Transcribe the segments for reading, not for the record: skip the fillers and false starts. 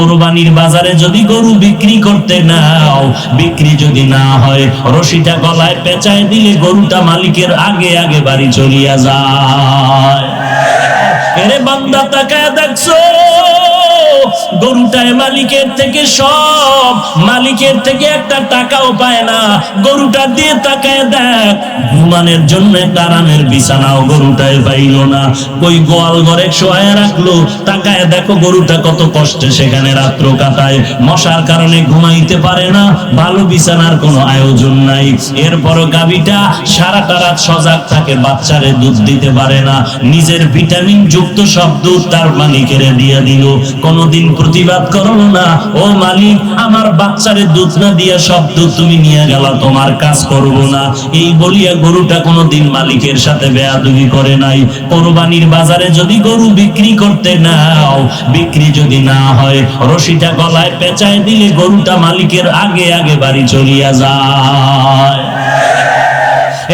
কোরবানির বাজারে যদি গরু বিক্রি করতে নাও, বিক্রি যদি না হয়, রশিটা গলায় পেঁচায় দিলে গরুটা মালিকের আগে আগে বাড়ি চলিয়া যায়। এরে বান্দা তাকায় দেখছো, গরুটায় মালিকের থেকে সব, মালিকের থেকে একটা টাকাও পায় না। গরুটা দিয়ে তাকায় দেখ, ঘুমানোর জন্য আরামের বিছানাও গরুটায় পাইল না। ওই গোয়াল ঘরে শোয়া রাখলো, তাকায় দেখো গরুটা কত কষ্টে সেখানে রাত্র কাটায়, মশার কারণে ঘুমাইতে পারে না, ভালো বিছানার কোনো আয়োজন নাই। এরপরও গাভীটা সারাটা রাত সজাগ থাকে, বাচ্চারে দুধ দিতে পারে না, নিজের ভিটামিন যুক্ত সব দুধ তার মালিকের দিয়ে দিল। কোনদিন প্রতিবাদ করলো না, ও মালিক আমার বাচ্চারে দুধ না দিয়া সব দুধ তুমি নিয়ে গেলা, তোমার কাজ করব না, এই বলিয়া গরুটা কোনদিন মালিকের সাথে বেয়াদবি করে নাই। কোরবানির বাজারে যদি গরু বিক্রি করতে নাও, বিক্রি যদি না হয়, রশিটা গলায় পেঁচায় দিলে গরুটা মালিকের আগে আগে বাড়ি চলিয়া যায়।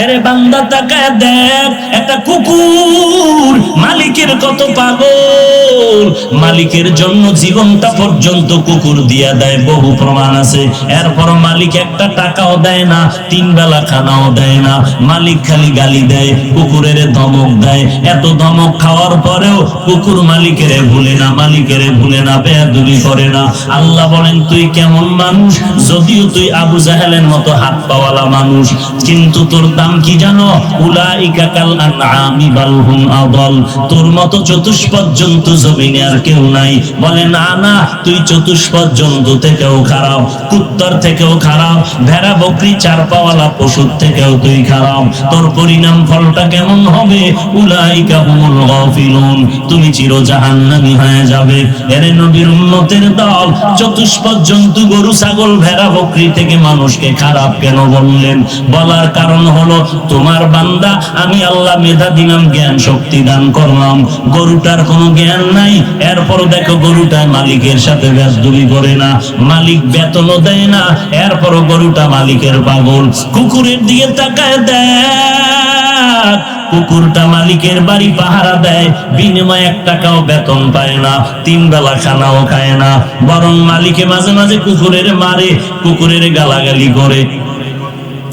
এরে বান্দা তাকায় দেখ, একটা কুকুর মালিকের কত পাগল, মালিকের জন্য জীবনটা পর্যন্ত কুকুর দিয়া দেয়, বহু প্রমাণ আছে। এরপর মালিক একটা টাকাও দেয় না, 3 বেলা খানাও দেয় না, মালিক খালি গালি দেয়, কুকুরের ধমক দেয়। এত ধমক খাওয়ার পরেও কুকুর মালিকের ভুলে না, মালিকের ভুলে না, বেয়াদবি করে না। আল্লাহ বলেন তুই কেমন মানুষ, যদিও তুই আবু জাহেলের মতো হাত পাওয়ালা মানুষ, কিন্তু তোর দাম কি জানো? উলাইকা কাল আনআমি বাল হুম আদাল, তোর মতো চতুষ্পদ জন্তু জমিনে আর কেউ নাই। বলে না না, তুই চতুষ্পদ জন্তু থেকেও খারাপ, কুত্তার থেকেও খারাপ, ভেড়া বকরি চার পাওয়ালা পশুর থেকেও তুই খারাপ। তোর পরিণাম ফলটা কেমন হবে? উলাইকা হুমুল গাফিলুন, তুমি চির জাহান্নামী হয়ে যাবে। এরে নবীর উম্মতের দল, চতুষ্পদ জন্তু গরু ছাগল ভেড়া বকরি থেকে মানুষকে খারাপ কেন বললেন? বলার কারণ হলো তোমার বান্দা আমি আল্লাহ মেধা দিলাম, জ্ঞান শক্তি দান করলাম, গরুটার কোনো জ্ঞান নাই। এরপর দেখো গরুটা মালিকের সাথে বেয়াদবি করে না, মালিক বেতনও দেয় না, এরপর গরুটা মালিকের পাগল। কুকুরের দিকে তাকায় দেখ, কুকুরটা মালিকের বাড়ি পাহারা দেয়, বিনিময়ে 1 টাকাও বেতন পায় না, 3 বেলা খানাও খায় না, বরং মালিকে মাঝে মাঝে কুকুরের মারে, কুকুরের গালাগালি করে।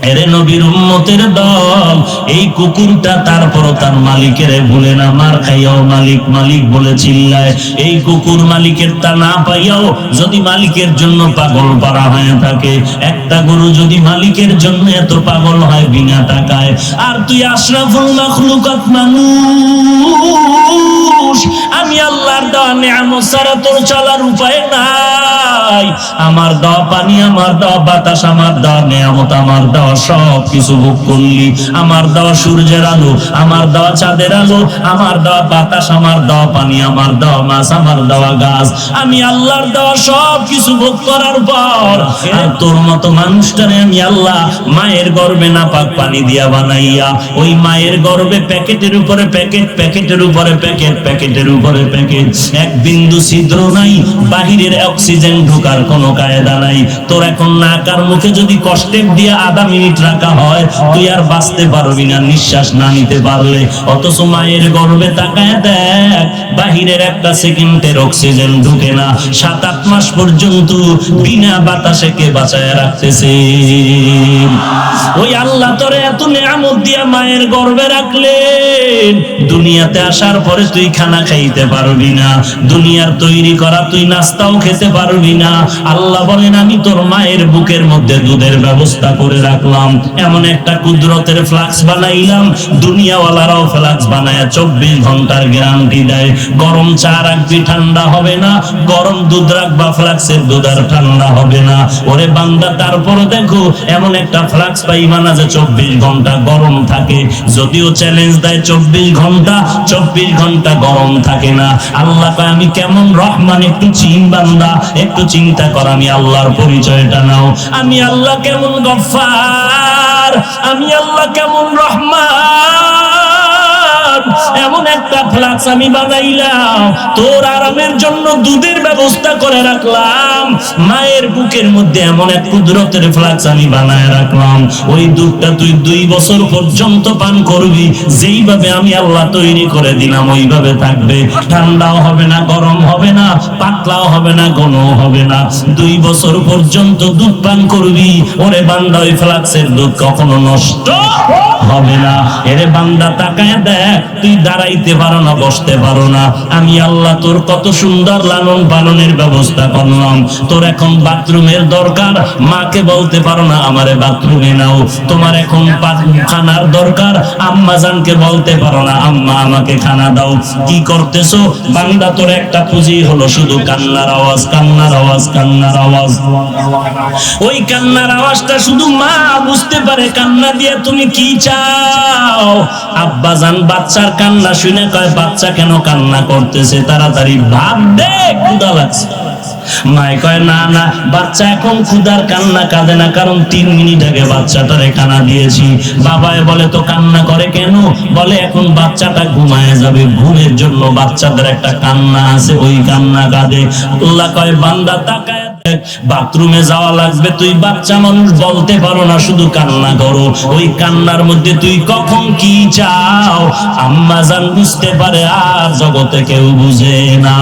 এরে নবীর উম্মতের দল, এই কুকুরটা তারপরও তার মালিকের ভুলে না, মার খাইয়াও মালিক মালিক বলে চিল্লায়। এই কুকুর মালিকের তা না পাইয়াও যদি মালিকের জন্য পাগল পারা হয়ে থাকে, একটা গরু যদি মালিকের জন্য এত পাগল হয় বিনা টাকায়, আর তুই আশরাফুল মাখলুকাত মানুষ, আমি আল্লাহর দেওয়া নিয়ামত ছাড়া তোর চলার উপায় নাই। আমার দেওয়া পানি, আমার দেওয়া বাতাস, আমার দেওয়া নিয়ামত, আমার দেওয়া সব কিছু ভোগ করলি, আমার দেওয়া সূর্যের আলো, আমার দেওয়া চাঁদের আলো, আমার দেওয়া বাতাস, আমার দেওয়া পানি, আমার দেওয়া মাছ, আমার দেওয়া গাছ, আমি আল্লাহর দেওয়া সব কিছু ভোগ করার পর আর তোর মতো মানুষটারে আমি আল্লাহ মায়ের গর্ভে নাপাক পানি দিয়া বানাইয়া, ওই মায়ের গর্ভে প্যাকেটের উপরে প্যাকেট, প্যাকেটের উপরে প্যাকেট, প্যাকেটের উপরে প্যাকেট, এক বিন্দু ছিদ্র নাই, বাহিরের অক্সিজেন ঢোকার কোনো কায়দা নাই। তোর এখন নাকার মুখে যদি কষ্টেপ দিয়ে আধা মিনিট রাখা হয়, তুই আর বাঁচতে পারবি না নিঃশ্বাস না নিতে পারলে। অথচ মায়ের গর্ভে তাকায় দেখ, বাহিরের একটা সেকেন্ডের অক্সিজেন ঢুকে না, 7-8 মাস পর্যন্ত বিনা বাতাসে কে বাঁচায় রাখতেছে? ওই আল্লাহ তোরে এত নিয়ামত দিয়া মায়ের গর্ভে রাখলেন, দুনিয়াতে আসার পরে তুই খানা খাইতে পারবি না, দুনিয়ার তৈরি করা তুই নাস্তাও খেতে পারবি না। আল্লাহ বলেন আমি তোর মায়ের বুকের মধ্যে দুধের ব্যবস্থা করে রাখলাম, এমন একটা কুদরতের ফ্লাক্স বানাইলাম, দুনিয়াওয়ালারাও ফ্লাক্স বানায় 24 ঘন্টার গ্যারান্টি দেয়। গরম চা রাখবি ঠান্ডা হবে না, গরম দুধ রাখবা ফ্লাক্সের দুধ আর ঠান্ডা হবে না। ওরে বান্দা তারপর দেখো এমন একটা ফ্লাক্স পাইবা না যে 24 ঘন্টা গরম থাকে, যদিও চ্যালেঞ্জ দেয় 24 ঘন্টা, 24 ঘন্টা গরম থাকে না। আল্লাহ কয় আমি কেমন রহমান, একটু চিন বান্দা, একটু চিন্তা কর, আমি আল্লাহর পরিচয়টা নাও, আমি আল্লাহ কেমন গফফার, আমি আল্লাহ কেমন রহমান। এমন একটা ফ্লাক্স আমি বানাইলাম, তোর আরামের জন্য দুধের ব্যবস্থা করে রাখলাম। মায়ের বুকের মধ্যে এমন এক কুদরতের ফ্লাক্স আমি বানায় রাখলাম, ওই দুধটা তুই 2 বছর পর্যন্ত পান করবি। যেইভাবে আমি আল্লাহ তৈরি করে দিলাম ওইভাবে থাকবে, ঠান্ডাও হবে না, গরম হবে না, পাতলাও হবে না, ঘনও হবে না। 2 বছর পর্যন্ত দুধ পান করবি। ওরে বান্দা, ওই ফ্লাক্সের দুধ কখনো নষ্ট হবে না। এরে বান্দা, তাকায় দেখ, তুই দাঁড়াইতে পারো না, বসতে পারো না, আমি আল্লাহ তোর কত সুন্দর লালন পালনের ব্যবস্থা করলাম। তোর এখন বাথরুমের দরকার, মাকে বলতে পারো না আমারে বাথরুমে নাও। তোমার এখন খানার দরকার, আম্মা জানকে বলতে পারো না আম্মা আমাকে খানা দাও। কি করতেছো বান্দা? তোর একটা পুঁজি হলো শুধু কান্নার আওয়াজ, কান্নার আওয়াজ, কান্নার আওয়াজ। ওই কান্নার আওয়াজটা শুধু মা বুঝতে পারে। কান্না দিয়ে তুমি কি চাও? আব্বা জান বাচ্চার কান্না শুনে কয়, বাচ্চা কেন কান্না করতেছে, তাড়াতাড়ি ভাত দে, ক্ষুধা লাগছে। মায় কয়, না না, বাচ্চা এখন ক্ষুধার কান্না কাঁদে না, কারণ 3 মিনিট আগে বাচ্চাটারে খানা দিয়েছি। বাবায় বলে, তো কান্না করে কেন? বলে, এখন বাচ্চাটা ঘুমায় যাবে, ঘুমের জন্য বাচ্চাদের একটা কান্না আছে, ওই কান্না কাঁদে। আল্লাহ কয়, বান্দা তাকায় বাথরুমে যাওয়া লাগবে, তুই বাচ্চা মানুষ বলতে পারো না, শুধু কান্না করো। ওই কান্নার মধ্যে তুই কখন কি চাও আম্মা জান বুঝতে পারে, আর জগতে কেউ বুঝে না।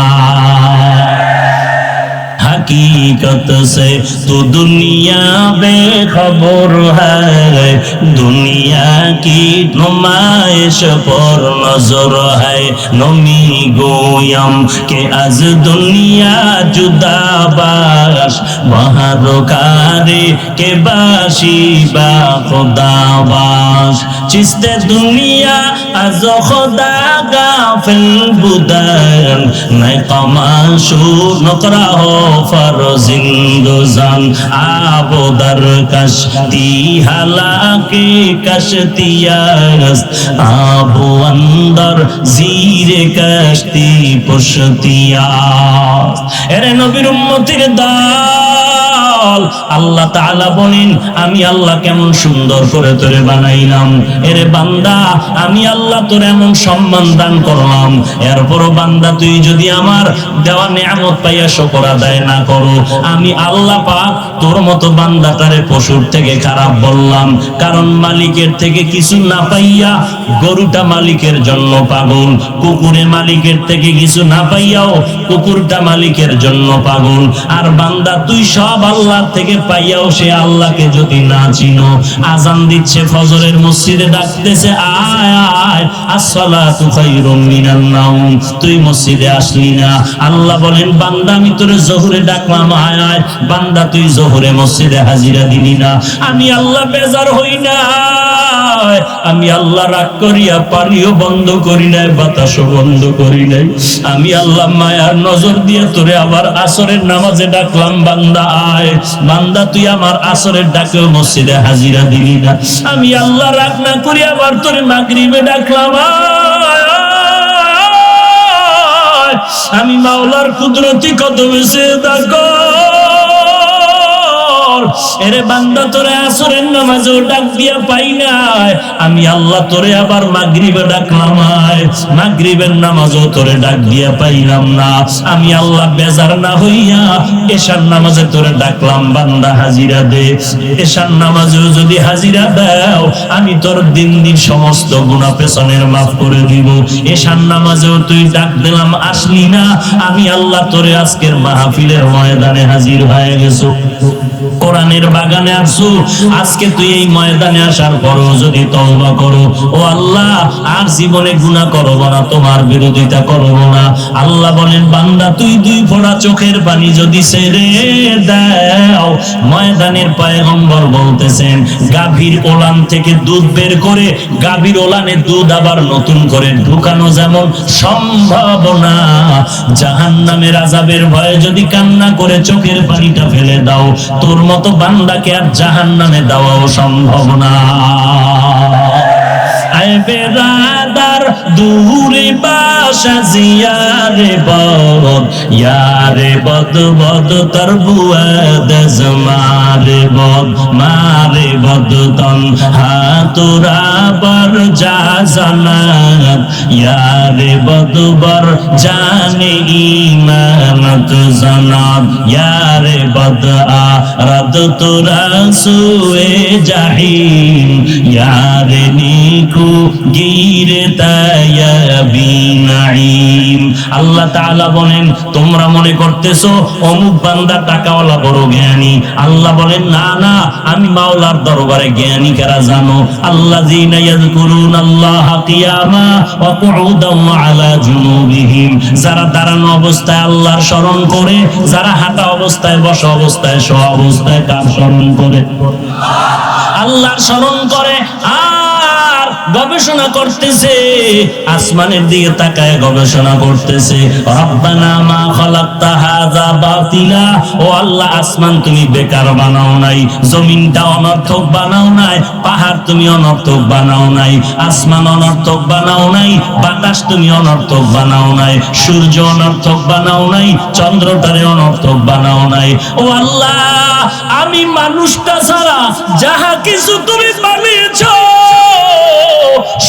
हकीकत से तो दुनिया बेखबर है, दुनिया की नुमाइश पर नजर है। नमी गोयम के आज दुनिया जुदा बाश, बाहर कारे के बाशी बा खुदा बाश। चिस्ते दुनिया आज खुदा गाफिल बुदन, मैं कमाशू नकरा हो फरजिंदुजान। आबो दर कश्ती हालाकी कश्तियास्त, आबो अंदर जीरे कश्ती पुश्तियास्त। এরে নবীর উম্মতের দল, আল্লাহ তাআলা বলেন, আমি আল্লাহ কেমন সুন্দর করে তোরে বানাইলাম। এরে বান্দা, আমি আল্লাহ তোরে এমন সম্মান দান করলাম, এরপরও বান্দা তুই যদি আমার দেওয়া নিয়ামত পাইয়া শুকর আদায় না করো, আমি আল্লাহ পাক তোর মতো বান্দাটারে পশুর থেকে খারাপ বললাম। কারণ মালিকের থেকে কিছু না পাইয়া গরুটা মালিকের জন্য পাগল, কুকুরে মালিকের থেকে কিছু না পাইয়াও কুকুরটা মালিকের জন্য পাগল। আর বান্দা তুই সব আল্লাহর থেকে পাইয়াও সে আল্লাহকে যদি না চিনো, আজান দিচ্ছে ফজরের মসজিদে ডাকতেছে, আয় আয় আসসালাতু খায়রুম মিনান নাওম, তুই মসজিদে আসলি না। আল্লাহ বলেন, বান্দা আমি তোরে জোহরে ডাকলাম, আয় আয়। বান্দা তুই জোহরে মসজিদে হাজিরা দিলি না। আমি আল্লাহ বেজার হই না, আমি আল্লাহ রাগ করিয়া পানিও বন্ধ করি নাই, বাতাসও বন্ধ করি নাই। আমি আল্লাহ মায়ার নজর দিয়ে তোরে আবার আসরের নামাজে ডাকলাম, বান্দা আয়। বান্দা তুই আমার আসরের ডাকেও মসজিদে হাজিরা দিলি না। আমি আল্লাহ রাগ না করি আবার তোরে মাগরিবে ডাকলাম, আমি মাওলার কুদরতি কদমে সিজদা কর। এরে বান্দা তোরে আসরের নামাজেও ডাক দিয়া পাই নাই, আমি আল্লাহ তোরে আবার মাগরিবে ডাকলাম, মাগরিবের নামাজেও তোরে ডাক দিয়া পাইলাম না। আমি আল্লাহ বেজার না হইয়া এশার নামাজে তোরে ডাকলাম, বান্দা হাজিরা দে। এশার নামাজেও যদি হাজিরা দাও, আমি তোর দিন দিন সমস্ত গুনাহ পেছনের মাফ করে দিব। এশার নামাজেও তুই ডাক দিলাম, আসলি না। আমি আল্লাহ তোরে আজকের মাহফিলের ময়দানে হাজির হয়ে গেছো, কোরআনের বাগানে আসছো। আজকে তুই এই ময়দানে আসার পরও যদি তওবা করো, ও আল্লাহ আর জীবনে গুনাহ করব না, তোমার বিরোধিতা করব না। আল্লাহ বলেন, বান্দা তুই 2 ফোঁটা চোখের পানি যদি ছেড়ে দাও, ময়দানের পয়গম্বর বলতেছেন, গাভীর ওলান থেকে দুধ বের করে গাভীর ওলানে দুধ আবার নতুন করে ঢুকানো যেমন সম্ভব না, জাহান্নামের আযাবের ভয়ে যদি কান্না করে চোখের পানিটা ফেলে দাও, তোর মতো বান্দাকে আর জাহান্নামে দেওয়াও সম্ভব না। আয় বেরাদ در دور باش از یار باد یار باد باد تر بود از مار باد مار باد تنها তোরা বর যা জানাত ইয়ার বদ বর জানে ইমানত জানাত ইয়ার বদ আরাদ তোরা সুয়ে জাহিম ইয়ার নিকু গিরে তায়াবি নাঈম। আল্লাহ তাআলা বলেন তোমরা মনে করতেছো অমুক বান্দা টাকাওয়ালা বড় জ্ঞানী, আল্লাহ বলেন না না, আমি মাওলার দরবারে জ্ঞানী কারা জানো? আল্লাযীনা ইয়াযকুরুনাল্লাহা কিয়ামা ওয়া কুউদান ওয়া আলা জুনুবিহিম, যারা দাঁড়ানো অবস্থায় আল্লাহর স্মরণ করে, যারা হাঁটা অবস্থায়, বসা অবস্থায়, শোয়া অবস্থায় কার স্মরণ করে? আল্লাহর স্মরণ করে। আর গবেষণা করতেছে, আসমানের দিকে তাকায় গবেষণা করতেছে, রব্বানা মা খালাকতা হাযা বাতিলা, ও আল্লাহ আসমান তুমি বেকার বানাও নাই, জমিনটা অনর্থক বানাও নাই, পাহাড় তুমি অনর্থক বানাও নাই, আসমান অনর্থক বানাও নাই, বাতাস তুমি অনর্থক বানাও নাই, সূর্য অনর্থক বানাও নাই, চন্দ্রটারে অনর্থক বানাও নাই। ও আল্লাহ আমি মানুষটা ছাড়া যাহা কিছু তুমি বানিয়েছো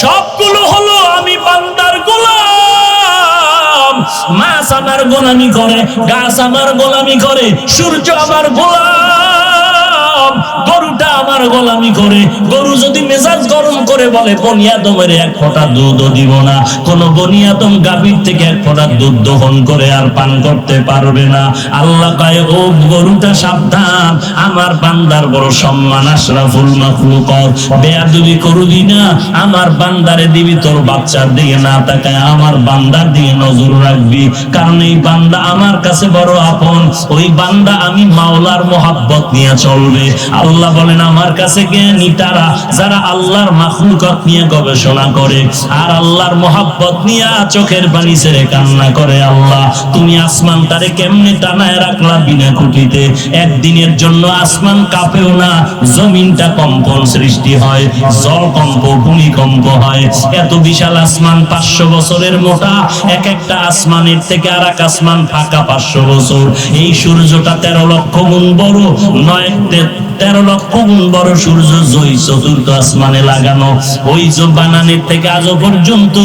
সবগুলো হলো আমি বান্দার গোলাম। মাছ আমার গোলামি করে, গাছ আমার গোলামি করে, সূর্য আমার গোলাম, গরুটা আমার গোলামি করে। গরু যদি মেজাজ গরম করে বলে বনি আদমের এক ফোঁটা দুধও দিব না, কোন বনি আদম গাভীর থেকে এক ফোঁটা দুধ দহন করে আর পান করতে পারবে না। আল্লাহ কয় ও গরুটা সাবধান, আমার বান্দার বড় সম্মান, আশরাফুল মাখলুকাত, বেয়াদবি করবি না, আমার বান্দারে দিবি তোর বাচ্চার দিকে না তাকায় আমার বান্দার দিকে নজর রাখবি, কারণ এই বান্দা আমার কাছে বড় আপন, ওই বান্দা আমি মাওলার মোহাব্বত নিয়ে চলবে। আল্লাহ বলেন আমার কাছে জ্ঞানী তারা যারা আল্লাহর মাখলুকাত নিয়ে গবেষণা করে আর আল্লাহর মোহাব্বত নিয়ে চোখের পানি ছেড়ে কান্না করে। আল্লাহ তুমি আসমানটারে কেমনে টানায় রাখলা বিনা খুঁটিতে, একদিনের জন্য আসমান কাঁপেও না, জমিনটা কম্পন সৃষ্টি হয়, জলকম্প, ভূমিকম্প হয়। এত বিশাল আসমান 500 বছরের মোটা, এক একটা আসমানের থেকে আর এক আসমান ফাঁকা 500 বছর। এই সূর্যটা 13 লক্ষ গুণ বড়, 13 লক্ষ গুণ বড় সূর্য জয় চতুর্থ আসমানে লাগানো। ওই যে বানানের থেকে আজও পর্যন্ত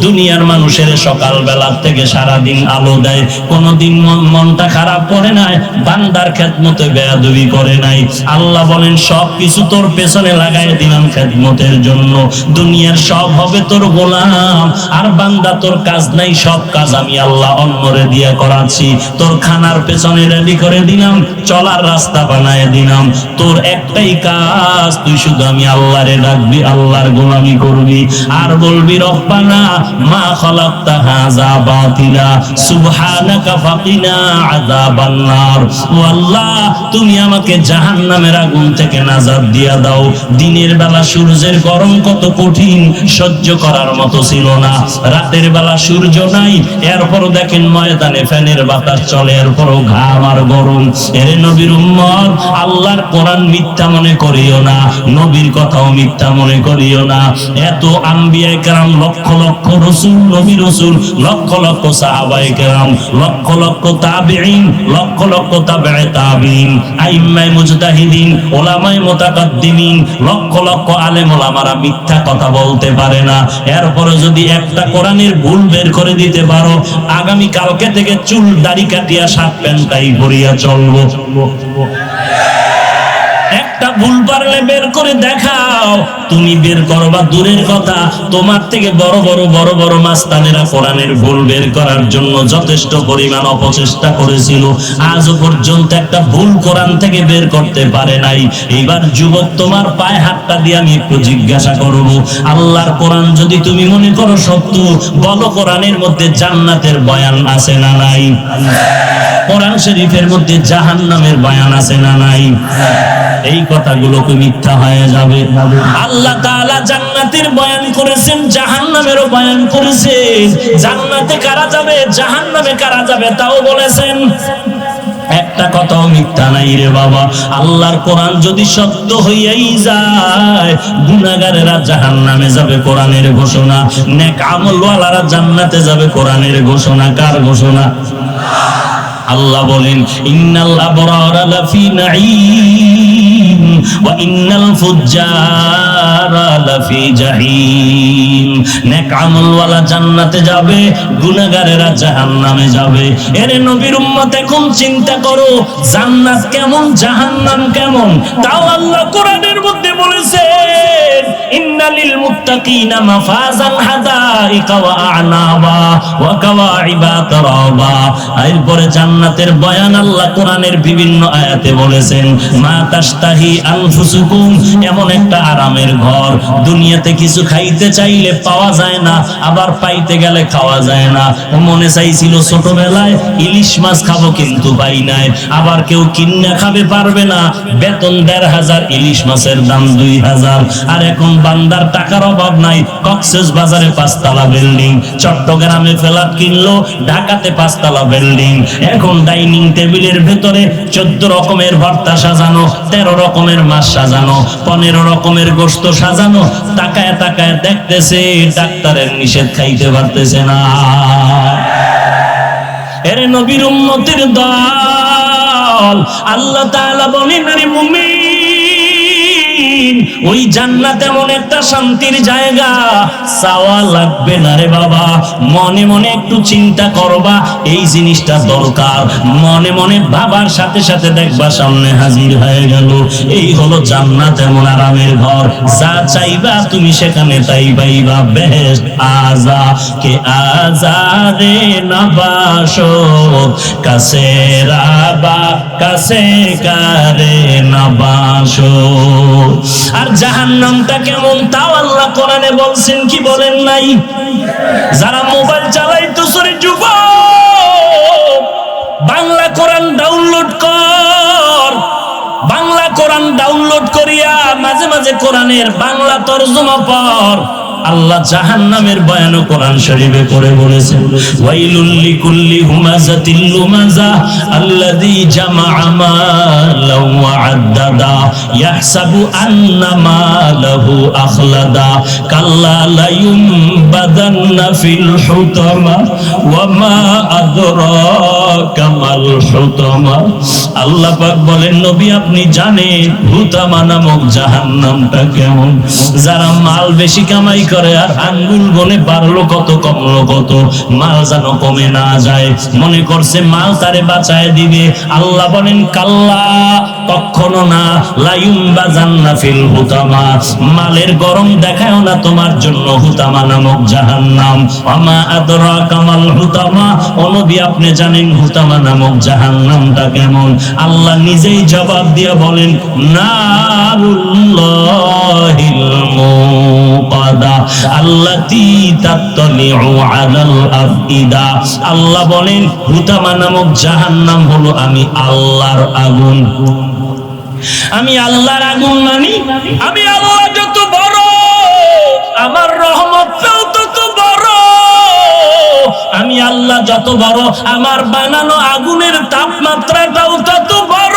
দুনিয়ার মানুষের সকাল বেলা থেকে সারাদিন আলো দেয়, কোনদিন মনটা খারাপ করে নাই, বান্দার খেদমতে বেয়াদবি করে নাই। আল্লাহ বলেন সব কিছু তোর পেছনে লাগাই দিলাম খেদমতের জন্য, দুনিয়ার সব হবে তোর গোলাম, আর বান্দা তোর কাজ নাই, সব কাজ আমি আল্লাহ অন্যরে দিয়া করাচ্ছি। তোর খানার পেছনে রেডি করে দিলাম, চলার রাস্তা বানায় দিলাম, তোর একটাই কাজ, তুই শুধু আমি আল্লাহরে ডাকবি, আল্লাহর গোলামি করবি, আর বলবি রব্বানা মা খালাকতা হাযা বাতিলা সুবহানাকা ফাকিনা আযাবান নার। ও আল্লাহ তুমি আমাকে জাহান্নামের আগুন থেকে নাজাত দিয়া দাও। দিনের বেলা সূর্যের গরম কত কঠিন, সহ্য করার মতো ছিল না, রাতের বেলা সূর্য নাই, এরপর দেখেন ময়দানে ফ্যানের বাতাস চলে, এরপরও ঘাম আর গরম। এরে নবীর উম্মত, আল্লাহর কোরআন মিথ্যা মনে করিও না, নবীর কথাও মিথ্যা মনে করিও না। এত আম্বিয়ায়ে কেরাম, লক্ষ লক্ষ রাসূল, নবী রাসূল, লক্ষ লক্ষ সাহাবায়ে কেরাম, লক্ষ লক্ষ তাবিঈন, লক্ষ লক্ষ তাবিঈ তাবিঈন, আইম্মায়ে মুজতাহিদিন, উলামায়ে মুতাকাদ্দিমিন, লক্ষ লক্ষ আলেম ওলামারা মিথ্যা কথা বলতে পারে না। এরপরে যদি একটা কোরআনের ভুল বের করে দিতে পারো, আগামী কালকে থেকে চুল দাড়ি কাটিয়া শার্ট প্যান্ট টাই পরিয়া চলবো। একটা ভুল পারলে বের করে দেখাও, তুমি বের করবা দূরের কথা, তোমার থেকে বড় বড় মাস্তানেরা কোরআনের ভুল বের করার জন্য যথেষ্ট পরিমাণ অপচেষ্টা করেছিল, আজও পর্যন্ত একটা ভুল কোরআন থেকে বের করতে পারে নাই। এইবার যুবক তোমার পায়ে হাতটা দিয়ে আমি একটু জিজ্ঞাসা করব, আল্লাহর কোরআন যদি তুমি মনে করো সত্য, বলো কোরআনের মধ্যে জান্নাতের বয়ান আছে না নাই? কোরআন শরীফের মধ্যে জাহান্নামের বয়ান আছে না নাই? এই কথাগুলো কি মিথ্যা হয়ে যাবে? আল্লাহ তাআলা জান্নাতের বয়ান করেছেন, জাহান্নামেরও বয়ান করেছেন। জান্নাতে কারা যাবে, জাহান্নামে কারা যাবে তাও বলেছেন। একটা কথাও মিথ্যা নাই রে বাবা। আল্লাহর কোরআন যদি সত্য হইয়াই যায়, গুনাহগারেরা জাহান্নামে যাবে, কোরআনের ঘোষণা। নেক আমলওয়ালারা জান্নাতে যাবে, কোরআনের ঘোষণা। কার ঘোষণা? আল্লাহ বলেন, ইন্নাল আবরারা লাফি নাঈম ওয়া ইন্নাল ফুজ্জারা লাফি জাহিম। নেক আমলওয়ালা জান্নাতে যাবে, গুনাহগারেরা জাহান্নামে যাবে। এর নবীর উম্মত এখন চিন্তা করো, জান্নাত কেমন, জাহান্নাম কেমন? তাও আল্লাহ কোরআনের মধ্যে বলেছেন, ইন্নালিল মুত্তাকিনা মাফাজান হাদাইকা ওয়া আ'নাবা ওয়া কাওয়াইবা তারাবা। এরপরে জান্নাতের বয়ান আল্লাহ কোরআনের বিভিন্ন আয়াতে বলেছেন, মা তাশতাহি আনফুসুকুম, এমন একটা আরামের ঘর। দুনিয়াতে কিছু খাইতে চাইলে পাওয়া যায় না, আবার পাইতে গেলে খাওয়া যায় না। মনে চাইছিল ছোটবেলায় ইলিশ মাছ খাবো, কিন্তু পাই নাই। আবার কেউ কিনে খাবে, পারবে না। বেতন ১৫০০, ইলিশ মাছের দাম ২০০০। আর এখন বান্দার টাকার অভাব নাই, কক্সেস বাজারে ৫ তলা বিল্ডিং, চট্টগ্রামে ফ্ল্যাট কিনলো, ঢাকাতে ৫ তলা বিল্ডিং। এখন ডাইনিং টেবিলের ভেতরে ১৪ রকমের ভর্তা সাজানো, ১৩ রকমের মাছ সাজানো, ১৫ রকমের গোশত সাজানো। তাকায় তাকায় দেখতেছে, ডাক্তারের নিষেধ খাইতে পারতেছে না। এর নবীর উম্মতের দল, আল্লাহ তাআলা বলেন, আরে মুমিন, ওই জান্নাত এমন একটা শান্তির জায়গা, চাওয়া লাগবে না রে বাবা। মনে মনে একটু চিন্তা করবা, এই জিনিসটা দরকার। মনে মনে ভাবার সাথে সাথে দেখবা সামনে হাজির হয়ে গেল। এই হলো জান্নাত, এমন আরামের ঘর। যা চাইবা তুমি সেখানে তাই পাইবা। বেহেশত আজা কে আজারে নবাসো, কাছে রাবা কাছে কারে নবাসো। আর জাহান্নামটা কেমন, তাও আল্লাহ কোরআনে বলছেন, কি বলেন নাই? যারা মোবাইল চালাইতো সরে যুবক, বাংলা কোরআন ডাউনলোড কর। বাংলা কোরআন ডাউনলোড করিয়া মাঝে মাঝে কোরআনের বাংলা তরজমা পড়। আল্লাহ জাহান্নামের বয়ান কোরআন শরীফে করে বলেছেন, ওয়াইলুল লিকুল্লি হুমাযাতিল লুমাযা আল্লাযী জামাআ মালাও ওয়া আদ্দাদা ইয়াহসাবু আন্না মালাহু আখলাদা কাল্লা লা ইউমবাদান্না ফিল হুতামা ওয়া মা আদরাকা মাল হুতামা। আল্লাহ পাক বলেন, নবী আপনি জানেন হুতামা নামক জাহান্নামটা কেমন? যারা মাল বেশি কামাই করে আর আঙ্গুল গনে বাড়লো কত, কমলো কত, মাল যেন কমে না যায়, মনে করছে মাল তারে বাঁচায় দিবে। আল্লাহ বলেন, কাল্লা, কখনো না। লায়ুম বাজান্না ফিল হুতামা, মালের গরম দেখায়ও না তোমার জন্য হুতামা নামক জাহান্নাম। আমা আদরাকা মাল হুতামা, ও নবী আপনি জানেন হুতামা নামক জাহান্নামটা কেমন? আল্লাহ নিজেই জবাব দিয়ে বলেন, নারুল্লাহিল মুকাদা আল্লাতী তাত্তালিউ আলাল আফইদা। আল্লাহ বলেন, হুতামা নামক জাহান্নাম হলো আমি আল্লাহর আগুন। আমি আল্লাহর আগুন মানি, আমি আল্লাহ যত বড়, আমার রহমতটাও তত বড়। আমি আল্লাহ যত বড়, আমার বানানো আগুনের তাপমাত্রাটাও তত বড়।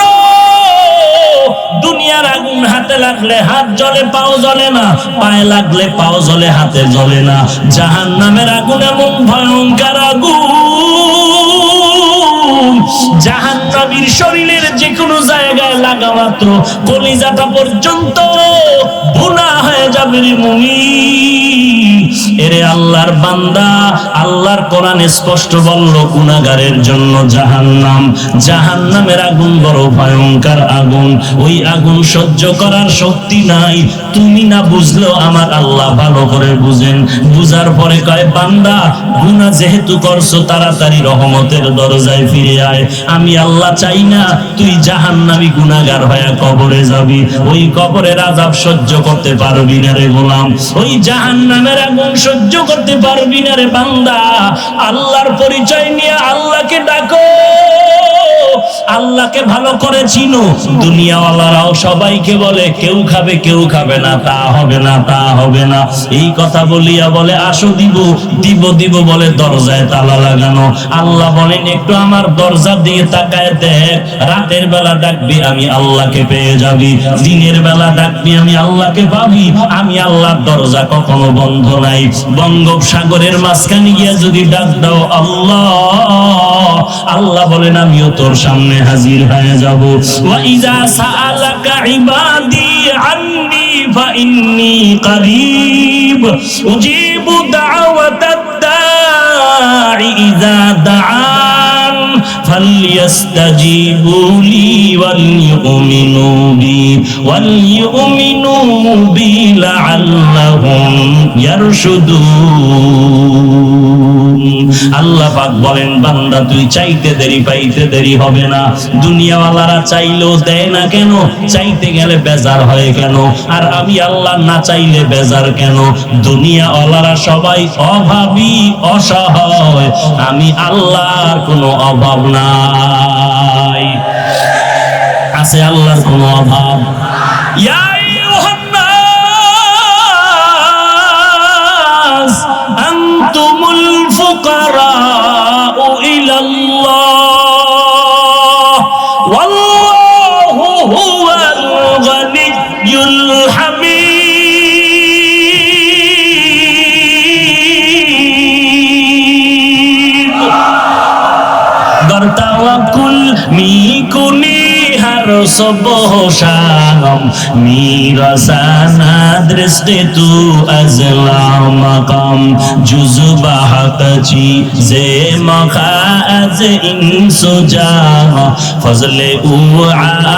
দুনিয়ার আগুন হাতে লাগলে হাত জ্বলে, পাও জ্বলে না, পায়ে লাগলে পাও জ্বলে, হাতে জ্বলে না। জাহান্নামের আগুন এমন ভয়ঙ্কর আগুন, জাহান্নামীর শরীরের যে কোনো জায়গায় লাগা মাত্র কলিজাটা পর্যন্ত ভুনা হয়ে যাবে রে মুমিন। এরে আল্লাহর বান্দা, আল্লাহর কোরআনে স্পষ্ট বলল, গুনাহগারের জন্য জাহান্নাম। জাহান্নামের আগুন বড় ভয়ঙ্কর আগুন। ওই আগুন সহ্য করার শক্তি নাই। তুমি না বুঝলেও আমার আল্লাহ ভালো করে বুঝেন। বুঝার পরে কয়, বান্দা গুনাহ যেহেতু করছো, তাড়াতাড়ি রহমতের দরজায় ফিরে আয়। আমি আল্লাহ চাই না তুই জাহান্নামী গুনাহগার হয়ে কবরে যাবি। ওই কবরের আযাব সহ্য করতে পারবি না রে গোলাম। ওই জাহান্নামের আগুন সহ্য করতে পারবি না রে বান্দা। আল্লাহর পরিচয় নিয়ে আল্লাহকে ডাকো। আল্লাহকে ভালো করে চিনো। দুনিয়াওয়ালারাও সবাইকে বলে কেউ খাবে কেউ খাবে না, তা হবে না তা হবে না, এই কথা বলিয়া বলে আসো দিব দিব দিব বলে দরজায় তালা লাগানো। আল্লাহ বলেন একটু আমার দরজা দিয়ে তাকায় দেখ, রাতের বেলা ডাকবি আমি আল্লাহকে পেয়ে যাবি, দিনের বেলা ডাকবি আমি আল্লাহকে পাবি। আমি আল্লাহর দরজা কখনো বন্ধ নাই। বঙ্গোপসাগরের মাঝখানে গিয়া যদি ডাক দাও আল্লাহ, আল্লাহ বলেন আমিও তোর সামনে হাজির হয়ে যাব। ওয়া ইযা সাআলাকা ইবাদি আন্নী ফাইন্নী করিব উজিবু দাওয়াতাদ দাঈ ইযা দাআন ফালইস্তাজিবু লি ওয়ালইউমিনু বি লাআল্লাহুম ইয়ারশুদুন। আল্লাহ পাক বলেন বান্দা তুই চাইতে দেরি পাইতে দেরি হবে না। দুনিয়াওয়ালারা চাইলেও দেয় না কেন? চাইতে গেলে বেজার হয় কেন? আর আমি আল্লাহ না চাইলে বেজার কেন? দুনিয়াওয়ালারা সবাই অভাবী অসহায়, আমি আল্লাহর কোনো অভাব নাই। আছে আল্লাহর কোনো অভাব? ইয়া আইয়ুহান নাস আনতুমুল ফুকারাউ ইলাল্লাহ ওয়াল্লাহু হুয়াল গানিয়্যুল হামিদ। তাওয়াক্কুল মিকুনি har subuh syam mirasana drisde tu azla maqam juzbahatachi ze makha az insuja fazle u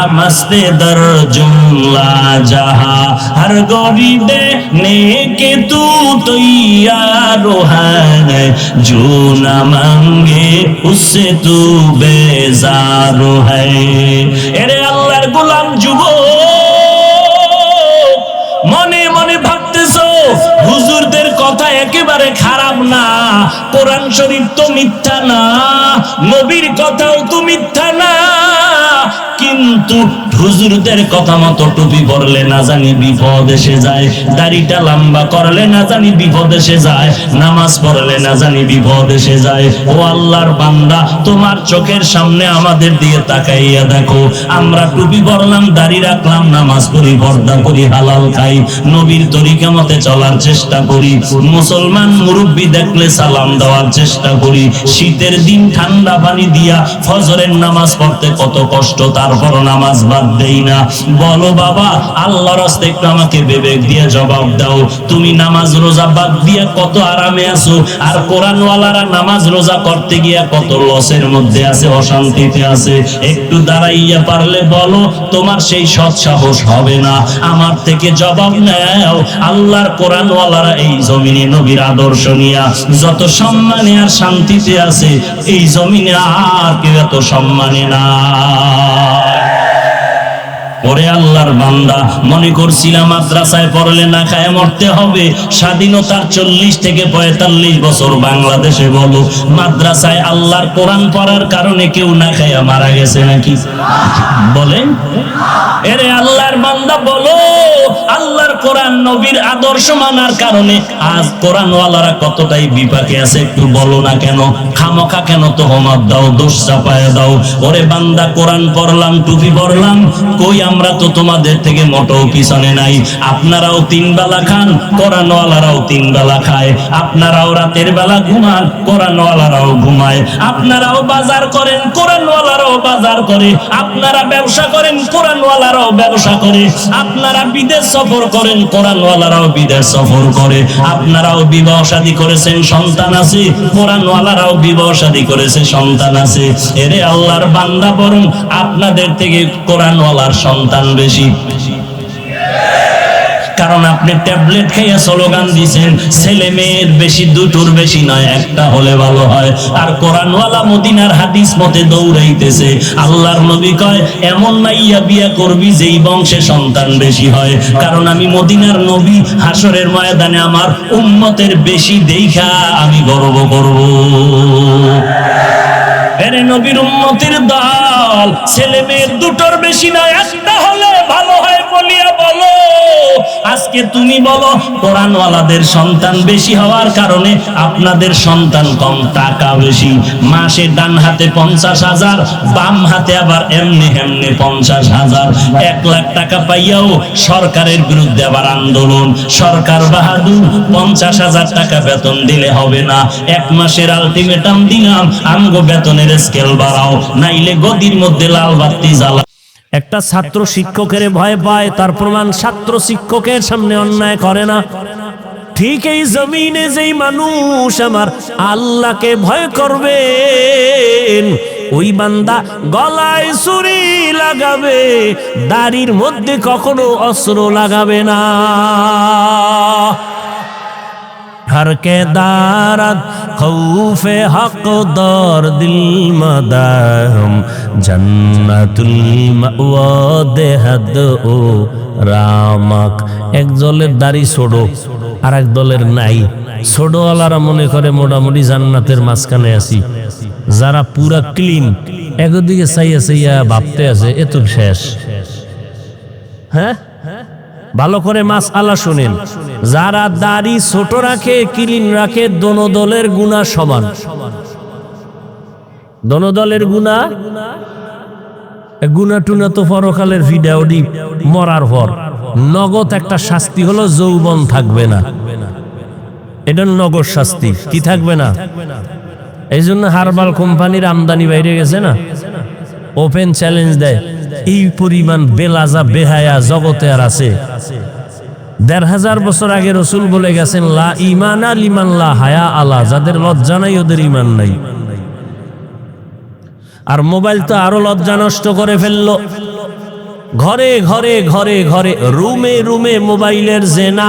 amaste dar jumla jaha har goride neke tu तैयार है जो न मांगे उससे तू बेजार है। এরে আল্লাহর গোলাম যুবক, মনে মনে ভাবতেছো হুজুরদের কথা একেবারে খারাপ না, কোরআন শরীফ তো মিথ্যা না, নবীর কথাও তো মিথ্যা না, কিন্তু হুজুরদের কথা মতো টুপি পরলে না জানি বিপদ এসে যায়, দাড়িটা লম্বা করলে না জানি বিপদ এসে যায়, নামাজ পড়লে না জানি বিপদ এসে যায়। ও আল্লাহর বান্দা, তোমার চোখের সামনে আমাদের দিয়ে তাকাইয়া দেখো, আমরা টুপি পরলাম, দাড়ি রাখলাম, নামাজ পড়ি, পর্দা করি, হালাল খাই, নবীর তরিকা মতে চলার চেষ্টা করি, মুসলমান মুরব্বি দেখলে সালাম দেওয়ার চেষ্টা করি, শীতের দিন ঠান্ডা পানি দিয়া ফজরের নামাজ পড়তে কত কষ্ট, তারপর নামাজ বাদ দেই না। বলো বাবা, আল্লাহর রাস্তায় একটু আমাকে বিবেক দিয়ে জবাব দাও, তুমি নামাজ রোজা বাদ দিয়া কত আরামে আছো, আর কোরআনওয়ালারা নামাজ রোজা করতে গিয়া কত লসের মধ্যে আছে, অশান্তিতে আছে। একটু দাঁড়াইয়া পারলে বলো, তোমার সেই সৎ সাহস হবে না? আমার থেকে জবাব নাও। আল্লাহর কোরআনওয়ালারা এই জমিনে নবীর আদর্শ নিয়া যত সম্মানে আর শান্তিতে আছে, এই জমিনে আর কেউ এত সম্মানে না। ওরে আল্লাহর বান্দা, মনে করছিলাম মাদ্রাসায় পড়লে না খায় মরতে হবে। স্বাধীনতার 40 থেকে 45 বছর বাংলাদেশে বলো, মাদ্রাসায় আল্লাহর কোরআন পড়ার কারণে কেউ না খায় মারা গেছে নাকি? বলেন। এরে আল্লাহর বান্দা বলো, আল্লাহর কোরআন নবীর আদর্শ মানার কারণে আজ কোরআনওয়ালারা কতটাই বিপাকে আছে, একটু বলো না কেন? খামোখা কেন তোহমত দাও, দোষ চাপায়া দাও? ওরে বান্দা, কোরআন পড়লাম, টুপি পড়লাম, কই আমরা তো তোমাদের থেকে মোটেও পিছনে নাই। আপনারাও 3 বেলা খান, কোরআনওয়ালারাও 3 বেলা খায়। আপনারাও রাতের বেলা ঘুমান, কোরআনওয়ালারাও ঘুমায়। আপনারাও বাজার করেন, কোরআনওয়ালারাও বাজার করে। আপনারা ব্যবসা করেন, কোরআনওয়ালারাও ব্যবসা করে। আপনারা বিদেশ সফর করেন, কোরআনওয়ালারাও বিদেশ সফর করে। আপনারাও বিবাহ শাদী করেছেন, সন্তান আছে, কোরআনওয়ালারাও বিবাহ শাদী করেছে, সন্তান আছে। এরে আল্লাহর বান্দা, বরং আপনাদের থেকে কোরআনওয়ালার সন্তান বেশি। কারণ আপনি ট্যাবলেট খাইয়া স্লোগান দিয়েছেন, ছেলে মেয়ের বেশি, দুটোর বেশি নয়, একটা হলে ভালো হয়। আর কোরআনওয়ালা মদিনার হাদিস মতে দৌড়াইতেছে। আল্লাহর নবী কয়, এমন মাইয়া বিয়া করবি যেই বংশে সন্তান বেশি হয়। কারণ আমি মদিনার নবী, হাসরের ময়দানে আমার উম্মতের বেশি দেখা আমি গর্ব করব। এরে নবীর উম্মতের দল, ছেলে মেয়ের দুটোর বেশি না, একটা হলে ভালো হয় বলিয়া বলো। আজকে তুমি বলো কোরআনওয়ালাদের সন্তান বেশি হওয়ার কারণে আপনাদের সন্তান কম, টাকা বেশি। মাসে ডান হাতে 50,000, বাম হাতে আবার এমনি এমনি 50,000। 1 লাখ টাকা পাইয়াও সরকারের বিরুদ্ধে আবার আন্দোলন। সরকার বাহাদুর, 50,000 টাকা বেতন দিলে হবে না, 1 মাসের আলটিমেটাম দিলাম, আমগো বেতনের স্কেল বাড়াও, নাইলে গদির মধ্যে লাল বাতি জ্বালা। একটা ছাত্র শিক্ষকের ভয় পায়, তার প্রমাণ ছাত্র শিক্ষকের সামনে অন্যায় করে না। ঠিক এই জমিনে যেই মানুষ আমার আল্লাহকে ভয় করবেন, ওই বান্দা গলায় ছুরি লাগাবে, দাড়ির মধ্যে কখনো অস্ত্র লাগাবে না। हर के दारत खौफे हक दर दिल मदाम जन्नतुल मावा देहद ओ रामक। एक दलेर दाড়ি ছোট আর এক দলের নাই। ছোটওয়ালারা মনে করে মোটামুটি জান্নাতের মাঝখানে আছি, যারা পুরা ক্লিন একদিকে চাইয়া চাইয়া ভাবতে আছে এ তো শেষ। হ্যাঁ, ভালো করে মাসআলা শুনেন, যারা দাড়ি ছোট রাখে ক্লিন রাখে দোনো দলের গুনাহ সমান। দোনো দলের গুনাহ টুনা তো পরকালের ভিডিও দি মরার পর নগদ একটা শাস্তি হলো যৌবন থাকবে না। এটা নগদ শাস্তি, কি থাকবে না। এই জন্য হারবাল কোম্পানির আমদানি বাইরে গেছে না, ওপেন চ্যালেঞ্জ দেয়, এই পরিমাণ বেলাজা বেহায়া জগতে আর আছে। ১৫০০ বছর আগে রসুল বলে গেছেন, লা ইমানা লিমান লা হায়া আলা, যাদের লজ্জা নাই ওদের ইমান নাই। আর মোবাইল তো আরো লজ্জা নষ্ট করে ফেললো। ঘরে ঘরে ঘরে ঘরে রুমে রুমে মোবাইলের জেনা,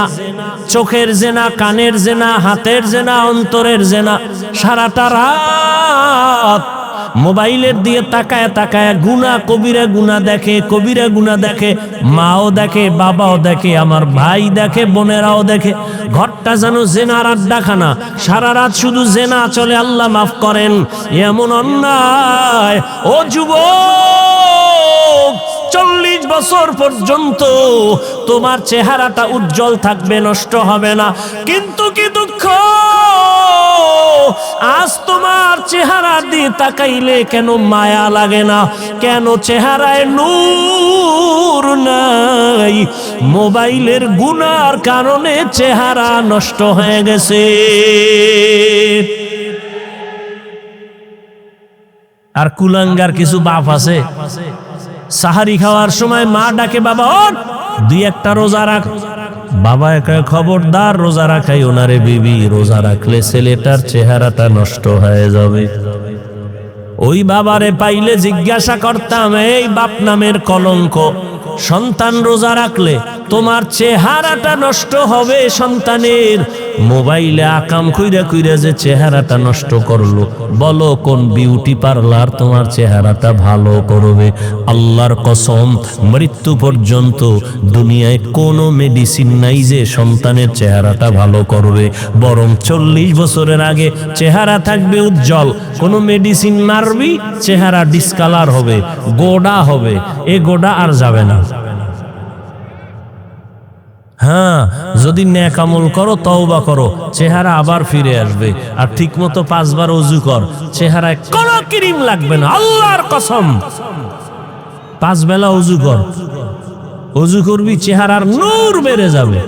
চোখের জেনা, কানের জেনা, হাতের জেনা, অন্তরের জেনা। সারাটা রাত মোবাইলের দিয়ে তাকায় তাকায় গুনাহ, কবিরা গুনাহ দেখে, কবিরা গুনাহ দেখে, মাও দেখে, বাবাও দেখে, আমার ভাই দেখে, বোনেরাও দেখে। ঘরটা যেন জেনার আড্ডাখানা, সারা রাত শুধু জেনা চলে। আল্লাহ মাফ করেন, এমন অন্যায়। ও যুবক, 40 বছর পর্যন্ত তোমার চেহারাটা উজ্জ্বল থাকবে, নষ্ট হবে না। কিন্তু কি দুঃখ, আজ তোমার চেহারা দিয়ে তাকাইলে কেন মায়া লাগে না, কেন চেহারায় নূর নাই? মোবাইলের গুনার কারণে চেহারা নষ্ট হয়ে গেছে। আর কুলাঙ্গার কিছু বাপ আছে, সাহারি খাওয়ার সময় মা ডাকে, বাবা ওঠ, 2-1টা রোজা রাখ। বাবা একা খবরদার রোজা রাখাই ওনারে বিবি, রোজা রাখলে ছেলেটার চেহারাটা নষ্ট হয়ে যাবে। ওই বাবারে পাইলে জিজ্ঞাসা করতাম, এই বাপ নামের কলঙ্ক, সন্তান রোজা রাখলে তোমার চেহারাটা নষ্ট হবে সন্তানের। মোবাইলে আকাম কইরা কইরা যে চেহারাটা নষ্ট করলো, বলো কোন বিউটি পার্লার তোমার চেহারাটা ভালো করবে? আল্লাহর কসম, মৃত্যু পর্যন্ত দুনিয়ায় কোনো মেডিসিন নাই যে সন্তানের চেহারাটা ভালো করবে। বরং 40 বছরের আগে চেহারা থাকবে উজ্জ্বল, কোনো মেডিসিন মারবি চেহারা ডিসকালার হবে, গোডা হবে, এ গোডা আর যাবে না। হ্যাঁ, যদি নেক আমল করো, তওবা করো, চেহারা আবার ফিরে আসবে। আর ঠিক মতো 5 বার ওযু কর, চেহারায় কোনো ক্রিম লাগবে না, আল্লাহর কসম। 5 বেলা ওযু কর, ওযু করবি, চেহারার নূর বেড়ে যাবে।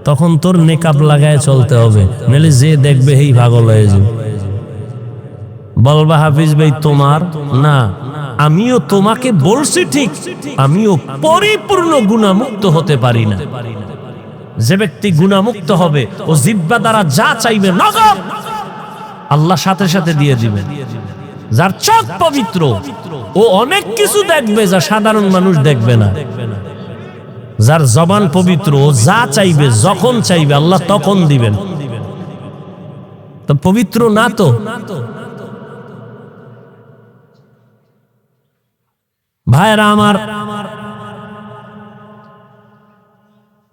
তখন তোর নেকাব লাগায় চলতে হবে, নাহলে যে দেখবে এই পাগল হয়ে যাবে। বলবা হাফিজ ভাই তোমার না, আমিও তোমাকে বলছি ঠিক, আমিও পরিপূর্ণ গুনাহমুক্ত হতে পারি না। যে ব্যক্তি গুনাহমুক্ত হবে, ও জিহ্বা দ্বারা যা চাইবে নগদ আল্লাহ সাথে সাথে দিয়ে দিবেন। যার চোখ পবিত্র, ও অনেক কিছু দেখবে যা সাধারণ মানুষ দেখবে না। যার জবান পবিত্র, ও যা চাইবে যখন চাইবে আল্লাহ তখন দিবেন। তো পবিত্র না তো। ভাইরা আমার,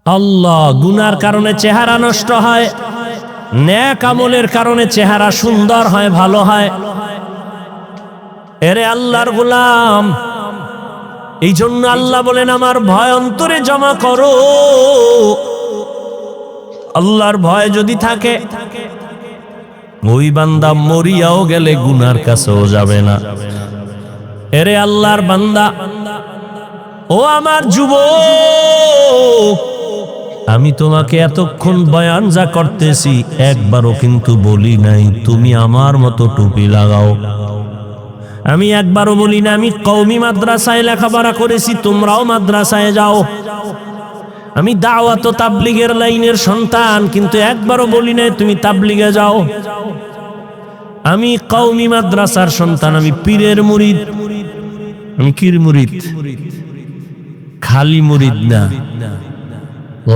আল্লাহ গুনার কারণে চেহারা নষ্ট হয়, নেক আমলের কারণে চেহারা সুন্দর হয়, ভালো হয়। এরে আল্লাহর গোলাম, এই জন্য আল্লাহ বলেন আমার ভয় অন্তরে জমা করো। আল্লাহর ভয় যদি থাকে ওই বান্দা মরিয়াও গেলে গুনার কাছেও যাবে না। এরে আল্লাহর বান্দা, ও আমার যুবক, আমি তোমাকে এতক্ষণ বয়ান যা করতেছি একবারও কিন্তু বলি নাই তুমি আমার মতো টুপি লাগাও। আমি একবারও বলি না আমি কওমি মাদ্রাসায় লেখাপড়া করেছি, তোমরাও মাদ্রাসায় যাও। আমি দাওয়াত ও তাবলীগের লাইনের সন্তান, কিন্তু একবারও বলি না তুমি তাবলীগে যাও। আমি কওমি মাদ্রাসার সন্তান, আমি পীরের মুরিদ। আমি কির মুরিদ? খালি মুরিদ না,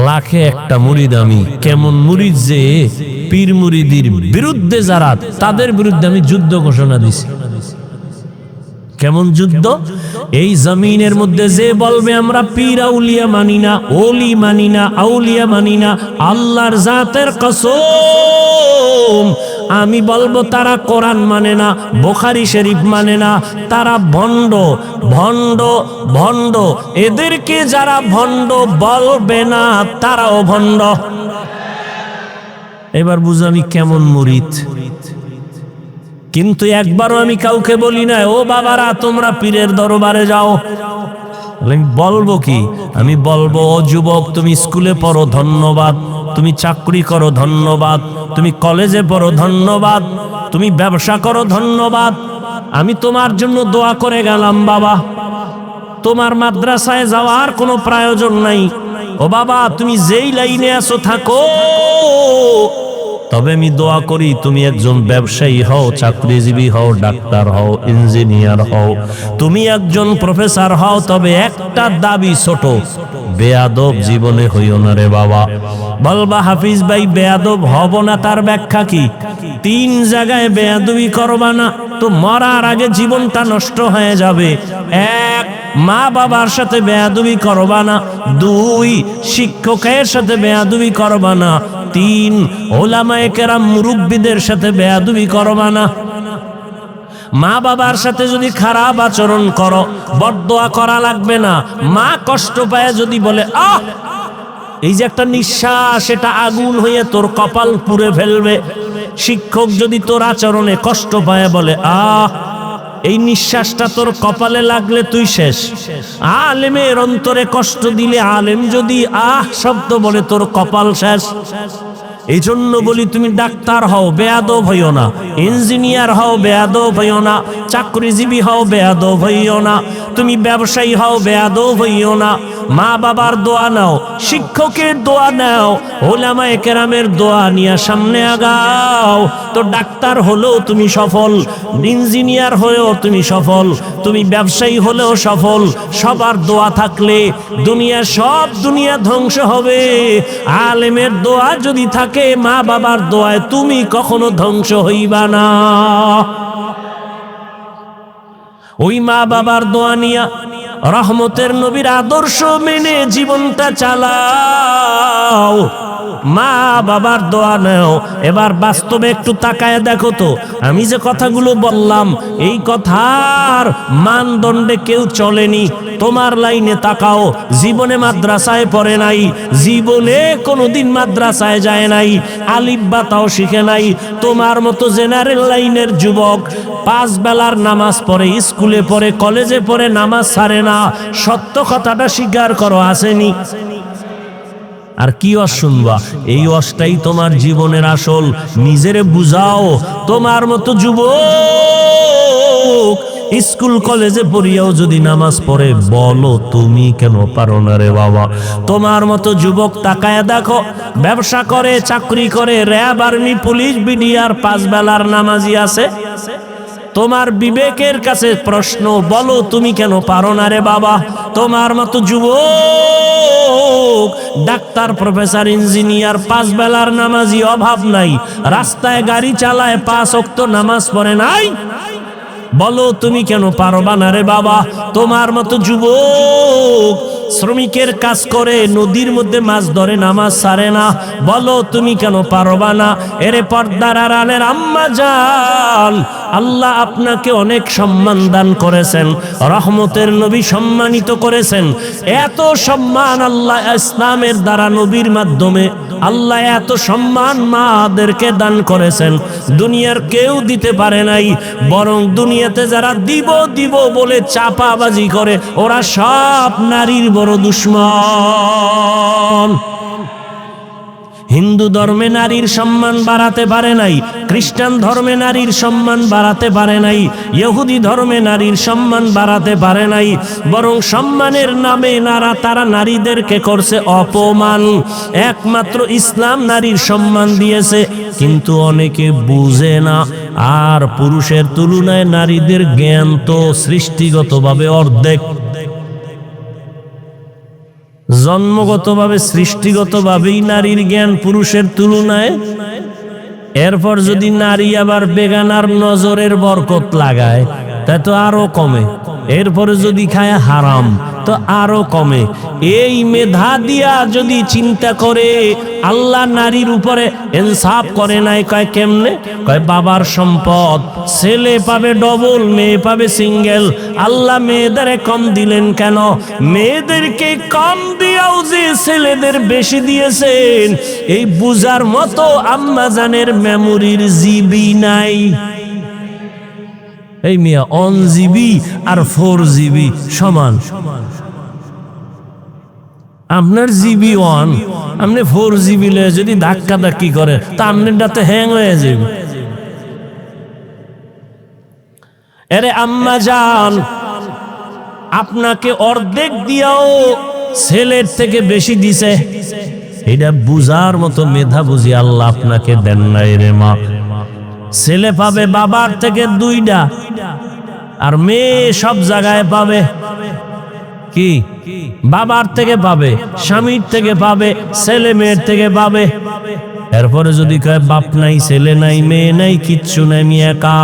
লাখে একটা মুরিদ আমি। কেমন মুরিদ যে পীর মুরিদির বিরুদ্ধে যারা, তাদের বিরুদ্ধে আমি যুদ্ধ ঘোষণা দিছি। কেমন যুদ্ধ? এই জমিনের মধ্যে যে বলবে আমরা পীর আউলিয়া মানি না, ওলি মানি না, আউলিয়া মানি না, আল্লাহর জাতের কসম আমি বলবো তারা কোরআন মানে না, বুখারী শরীফ মানে না, তারা ভণ্ড ভণ্ড ভণ্ড। এদেরকে যারা ভণ্ড বলবে না তারাও ভণ্ড। এবার বুঝ আমি কেমন মুরিদ। কিন্তু একবারও আমি কাউকে বলি না ও বাবারা তোমরা পীরের দরবারে যাও। আমি বলবো কি? আমি বলবো ও যুবক, তুমি স্কুলে পড়ো ধন্যবাদ, তুমি চাকরি করো ধন্যবাদ, তুমি কলেজে পড়ো ধন্যবাদ, তুমি ব্যবসা করো ধন্যবাদ, আমি তোমার জন্য দোয়া করে গেলাম বাবা। তোমার মাদ্রাসায় যাওয়ার কোনো প্রয়োজন নাই। ও বাবা তুমি যেই লাইনে আছো থাকো, তবে আমি দোয়া করি তুমি একজন ব্যবসায়ী হও, চাকরিজীবী হও, ডাক্তার হও, ইঞ্জিনিয়ার হও, তুমি একজন প্রফেসর হও, তবে একটা দাবি ছোট, বেয়াদব জীবনে হইও না রে বাবা। বলবা হাফিজ ভাই বেয়াদব হব না, তার ব্যাখ্যা কি? 3 জায়গায় বেয়াদবি করবা না তো মরার আগে জীবনটা নষ্ট হয়ে যাবে। 1 মা বাবার সাথে বেয়াদবি করবা না, 2 শিক্ষকের সাথে বেয়াদবি করবা না, 3 ওলামায়ে কেরাম মুরব্বিদের সাথে বেয়াদবি করবা না। মা বাবার সাথে যদি খারাপ আচরণ করো বদদোয়া করা লাগবে না। মা কষ্ট পায় যদি বলে আহ, এই যে একটা নিঃশ্বাস, এটা আগুন হয়ে তোর কপাল পুড়ে ফেলবে। শিক্ষক যদি তোর আচরণে কষ্ট পায় বলে আহ, এই নিঃশ্বাসটা তোর কপালে লাগলে তুই শেষ। আলেমের অন্তরে কষ্ট দিলে, আলেম যদি আহ শব্দ বলে তোর কপাল শেষ। এই জন্য বলি তুমি ডাক্তার হও বেয়াদব হইও না, ইঞ্জিনিয়ার হও বেয়াদব হইও না, চাকরিজীবী হও বেয়াদব হইও না, তুমি ব্যবসায়ী হও বেয়াদব হইও না। মা বাবার দোয়া নাও, শিক্ষকের দোয়া নাও, ওলামায়ে কেরামের দোয়া নিয়ে সামনে আগাও। তো ডাক্তার হলেও তুমি সফল, ইঞ্জিনিয়ার হলেও তুমি সফল, তুমি ব্যবসায়ী হলেও সফল। সবার দোয়া থাকলে দুনিয়া ধ্বংস হবে। আলেমের দোয়া যদি থাকে, মা বাবার দোয়ায় তুমি কখনো ধ্বংস হইবা না। ওই মা বাবার দোয়া নিয়া রহমতের নবীর আদর্শ মেনে জীবনটা চালাও। মা বাবার দোয়া নাও। এবার বাস্তবে একটু তাকায় দেখো তো, আমি যে কথাগুলো বললাম এই কথার মানদণ্ডে কেউ চলেনি। তোমার লাইনে তাকাও, জীবনে মাদ্রাসায় পড়ে নাই, জীবনে কোনোদিন মাদ্রাসায় যায় নাই, আলিফ বা তাও শিখে নাই। তোমার মতো জেনারেল লাইনের যুবক 5 বেলার নামাজ পড়ে, স্কুলে পড়ে, কলেজে পড়ে, নামাজ ছাড়ে না। সত্য কথাটা স্বীকার করো, আসেনি? আর কি ওয়াজ শুনবা? এই ওয়াজটাই তোমার জীবনের আসল। নিজেরে বুঝাও। তোমার মতো যুবক স্কুল কলেজে পড়িয়াও যদি নামাজ পড়ে, বলো তুমি কেন পারো না রে বাবা? তোমার মতো যুবক তাকায় দেখো, ব্যবসা করে, চাকরি করে, র্যাব, আর্মি, পুলিশ, বিডিআর, 5 বেলার নামাজি আছে। তোমার বিবেকের কাছে প্রশ্ন, বলো তুমি কেন পারো না রে বাবা? তোমার মতো যুবক ডাক্তার, প্রফেসর, ইঞ্জিনিয়ার, 5 বেলার নামাজি অভাব নাই, রাস্তায় গাড়ি চালায়, 5 ওয়াক্ত নামাজ পড়ে নাই। বলো তুমি কেন পারবা না রে বাবা? তোমার মতো যুবক শ্রমিকের কাজ করে, নদীর মধ্যে মাছ ধরে, নামাজ ছাড়ে না। বলো তুমি কেন পারবা না? এরে পর্দার আড়ালের আম্মা জান, আল্লাহ আপনাকে অনেক সম্মান দান করেছেন, রহমতের নবী সম্মানিত করেছেন। এত সম্মান আল্লাহ ইসলামের দ্বারা নবীর মাধ্যমে আল্লাহ এত সম্মান মাদেরকে দান করেছেন, দুনিয়ার কেউ দিতে পারে নাই। বরং দুনিয়াতে যারা দিব দিব বলে চাপাবাজি করে ওরা সব নারীর বড় দুশ্মন। হিন্দু ধর্মে নারীর সম্মান বাড়াতে পারে নাই, খ্রিস্টান ধর্মে নারীর সম্মান বাড়াতে পারে নাই, ইহুদি ধর্মে নারীর সম্মান বাড়াতে পারে নাই। বরং সম্মানের নামে তারা নারীদেরকে করছে অপমান। একমাত্র ইসলাম নারীর সম্মান দিয়েছে, কিন্তু অনেকে বুঝে না। আর পুরুষের তুলনায় নারীদের জ্ঞান তো সৃষ্টিগতভাবে অর্ধেক, জন্মগতভাবে সৃষ্টিগতভাবেই নারীর জ্ঞান পুরুষের তুলনায়। এরপর যদি নারী আবার বেগানার নজরের বরকত লাগায় তা তো আরো কমে। এরপরে যদি খায় হারাম তো আরো কমে। এই মেধা দিয়া যদি চিন্তা করে আল্লাহ নারীর উপরে ইনসাফ করে নাই। কয় কেমনে? কয় বাবার সম্পদ ছেলে পাবে ডবল, মেয়ে পাবে সিঙ্গেল। আল্লাহ মেয়েদের কম দিলেন কেন? মেয়েদেরকে কম দিয়াও যে ছেলেদের বেশি দিয়েছেন এই বুঝার মতো আম্মাজানের মেমোরির জিবি নাই। এই মিয়া 1 জিবি আর 4 জিবি সমান। আপনার জিবি 1, আপনি 4 জিবি যদি ধাক্কা ধাক্কি করে তা আপনারটাতে হ্যাং হয়ে যাবে। আরে আম্মা জান, আপনাকে অর্ধেক দিয়াও ছেলের থেকে বেশি দিছে, এটা বুঝার মতো মেধা বুঝি আল্লাহ আপনাকে দেন নাই রে মা। ছেলে পাবে বাবার থেকে 2টা, আর মেয়ে সব জায়গায় পাবে কি? বাবার থেকে পাবে, স্বামীর থেকে পাবে, ছেলে মেয়ের থেকে পাবে। এরপরে যদি কয় বাপ নাই, ছেলে নাই, মেয়ে নাই, কিচ্ছু নাই, আমি একা।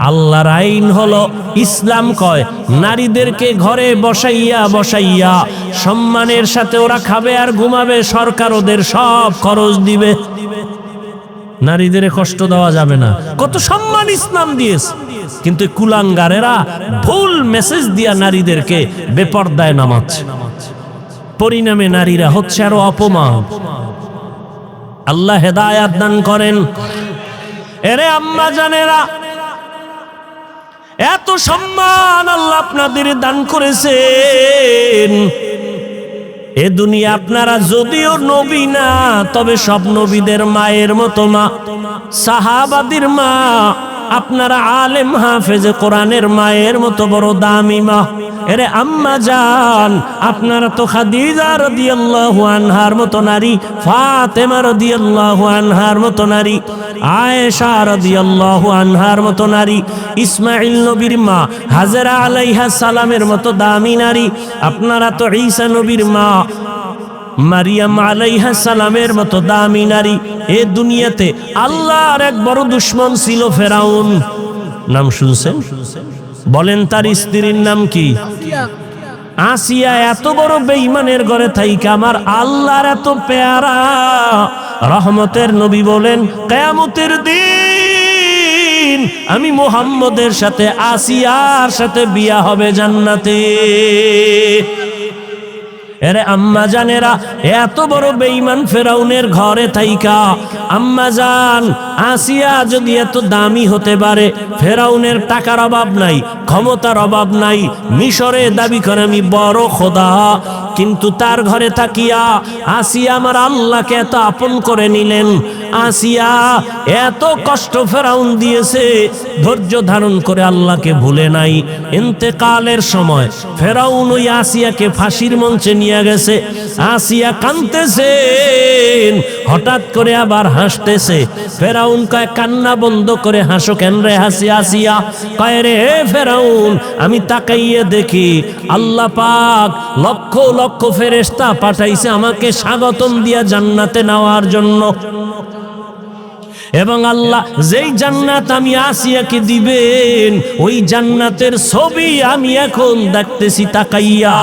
আল্লাহর আইন হলো, ইসলাম কয় নারীদেরকে ঘরে বসাইয়া বসাইয়া সম্মানের সাথে ওরা খাবে আর ঘুমাবে, সরকার ওদের সব খরচ দিবে। নারীদের কষ্ট দেওয়া যাবে না। কত সম্মান ইসলাম দিয়েছে, কিন্তু কুলাঙ্গারেরা ভুল মেসেজ দিয়া নারীদেরকে বেপরদায় নামাচ্ছে। পরিণামে নারীরা হচ্ছে আরো অপমান। আল্লাহ হেদায়াত দান করেন। এরে আম্মা জানেরা, এত সম্মান আল্লাহ আপনাদের দান করেছেন। এ দুনিয়া আপনারা যদিও নবী না, তবে সব নবীদের মায়ের মতো মা, সাহাবাদের মা। আপনারা আলেম হাফেজে কোরআনের মায়ের মতো বড় দামি মা। এরে আম্মা জান, আপনারা তো খাদিজা রাদিয়াল্লাহু আনহার মতো নারী, ফাতেমা রাদিয়াল্লাহু আনহার মতো নারী, আয়েশা রাদিয়াল্লাহু আনহার মতো নারী, ইসমাইল নবীর মা হাজেরা আলাইহিস সালামের মতো দামি নারী। আপনারা তো ঈসা নবীর মা মারিয়াম আলাইহিস সালামের মতো দামি নারী। এ দুনিয়াতে আল্লাহর এক বড় দুশমন ছিল ফেরাউন। নাম শুনছেন? বলেন তার স্ত্রীর নাম কি? আসিয়া। এত বড় বেঈমানের ঘরে থাইকা আমার আল্লাহর এত পেয়ারা রহমতের নবী বলেন, কিয়ামতের দিন আমি মুহাম্মদের সাথে আসিয়ার সাথে বিয়া হবে জান্নাতে। এরে আম্মা জানেরা, এত বড় বেঈমান ফেরাউনের ঘরে থাইকা আম্মা জান আসিয়া যদি এত দামি হতে পারে, ফেরাউনের টাকার অভাব নাই, ক্ষমতার অভাব নাই, মিশরে দাবি করে আমি বড় খোদা, কিন্তু তার ঘরে থাকিয়া আসিয়া আমার আল্লাহকে এত আপন করে নিলেন। আসিয়া এত কষ্ট ফেরাউন দিয়েছে, ধৈর্য ধারণ করে আল্লাহকে ভুলে নাই। ইন্তেকালের সময় ফেরাউন ওই আসিয়াকে ফাঁসির মঞ্চে নিয়ে গেছে। আসিয়া কাঁদতেছেন, হঠাৎ করে আবার হাসতেছে। ফেরাউন কয়, কান্না বন্ধ করে হাসো কেন রে আসিয়া? কয়, রে ফেরাউন, আমি তাকাইয়ে দেখি আল্লাহ পাক লক্ষ লক্ষ ফেরেশতা পাঠাইছে আমাকে স্বাগতম দিয়া জান্নাতে নেওয়ার জন্য। এবং আল্লাহ যেই জান্নাত আমি আসিয়াকে দিবেন ওই জান্নাতের ছবি আমি এখন দেখতেছি তাকাইয়া।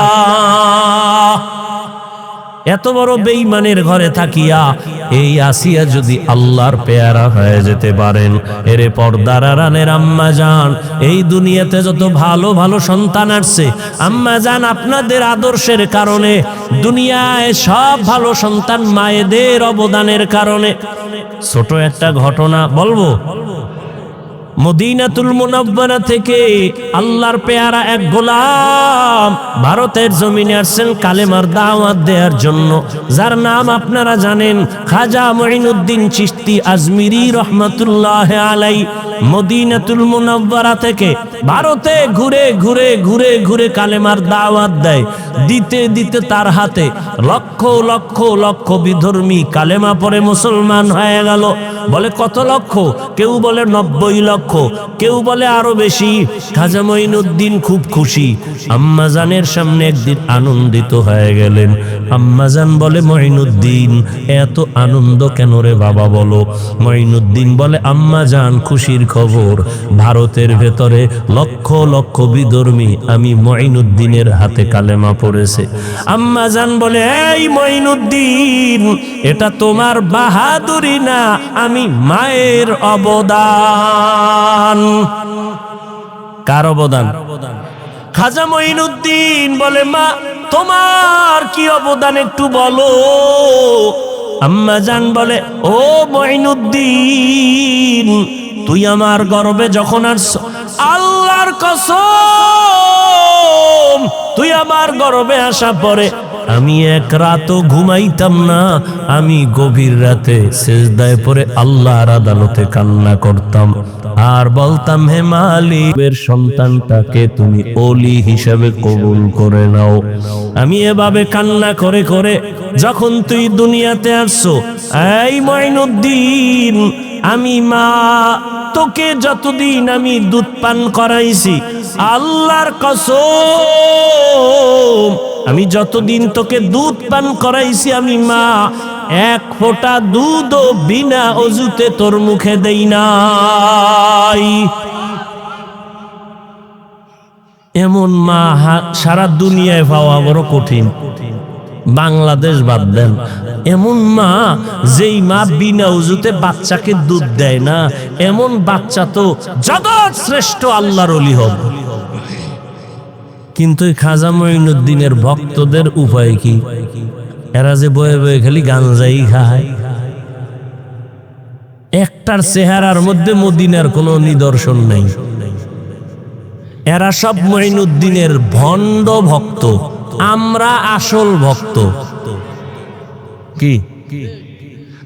এত বড় বেঈমানের ঘরে থাকিয়া এই আসিয়া যদি আল্লাহর পেয়ারা হয়ে যেতে পারেন, এরে পর্দার আড়ালের আম্মা জান, এই দুনিয়াতে যত ভালো ভালো সন্তান আসছে আম্মা জান, আপনাদের আদর্শের কারণে দুনিয়ায় সব ভালো সন্তান মায়েদের অবদানের কারণে। ছোট একটা ঘটনা বলবো। মদিনাতুল মুনাওয়ারা থেকে আল্লাহর পেয়ারা এক গোলাম ভারতের জমিনে আসছেন কালেমার দাওয়াত দেওয়ার জন্য, যার নাম আপনারা জানেন, খাজা মুঈনুদ্দিন চিশতি আজমিরি রহমাতুল্লাহ আলাই। মদিনাতুল মুনাওয়ারা থেকে ভারতে ঘুরে ঘুরে ঘুরে ঘুরে কালেমার দাওয়াত দেয়। দিতে দিতে তার হাতে লক্ষ লক্ষ লক্ষ বিধর্মী কালেমা পড়ে মুসলমান হয়ে গেল। বলে কত লক্ষ? কেউ বলে 90 লক্ষ, কেউ বলে আরো বেশি। খাজা মুঈনুদ্দিন খুব খুশি। আম্মাজানের সামনে একদিন আনন্দিত হয়ে গেলেন। আম্মাজান বলে, মুঈনুদ্দিন এত আনন্দ কেন রে বাবা বলো? মুঈনুদ্দিন বলে, আম্মাজান খুশির খবর, ভারতের ভেতরে লক্ষ লক্ষ বিধর্মী আমি মুঈনুদ্দিনের হাতে কালেমা পড়েছে। আম্মাজান বলে, এই মুঈনুদ্দিন, এটা তোমার বাহাদুরি না, আমি মায়ের অবদান। কার অবদান? খাজা মুঈনুদ্দিন বলে, মা তোমার কি অবদান একটু বলো। আম্মাজান বলে, ও মুঈনুদ্দিন, তুই আমার গর্বে যখন আসছ, আল্লাহর কসম, তুই আমার গর্বে আসা পরে আমি এক রাতও ঘুমাইতাম না। আমি গভীর রাতে সেজদায় পড়ে আল্লাহর আদালতে কান্না করতাম আর বলতাম, হে মালিকের সন্তানটাকে তুমি ওলি হিসেবে কবুল করে নাও। আমি এভাবে কান্না করে করে যখন তুই দুনিয়াতে আসছো, এই মুঈনুদ্দিন, আমি মা তোকে যতদিন আমি দুধ পান করাইছি, আল্লাহর কসম, আমি যতদিন তোকে দুধ পান করাইছি, আমি মা এক ফোঁটা দুধও বিনা অজুতে তোর মুখে দেই নাই। এমন মা সারা দুনিয়ায় পাওয়া বড় কঠিন। বাংলাদেশ বাদ দেন, এমন মা যেই মা বিনা উজুতে বাচ্চাকে দুধ দেয় না, এমন বাচ্চা তো জগৎ শ্রেষ্ঠ আল্লাহর ওলি হবে। কিন্তু খাজা মুঈনুদ্দিনের ভক্তদের উপায় কি? এরা যে বয়ে বয়ে খালি গাঞ্জাই খায়। একটার চেহারার মধ্যে মদিনার কোনো নিদর্শন নেই। এরা সব মুঈনুদ্দিনের ভণ্ড ভক্ত, আমরা আসল ভক্ত। কি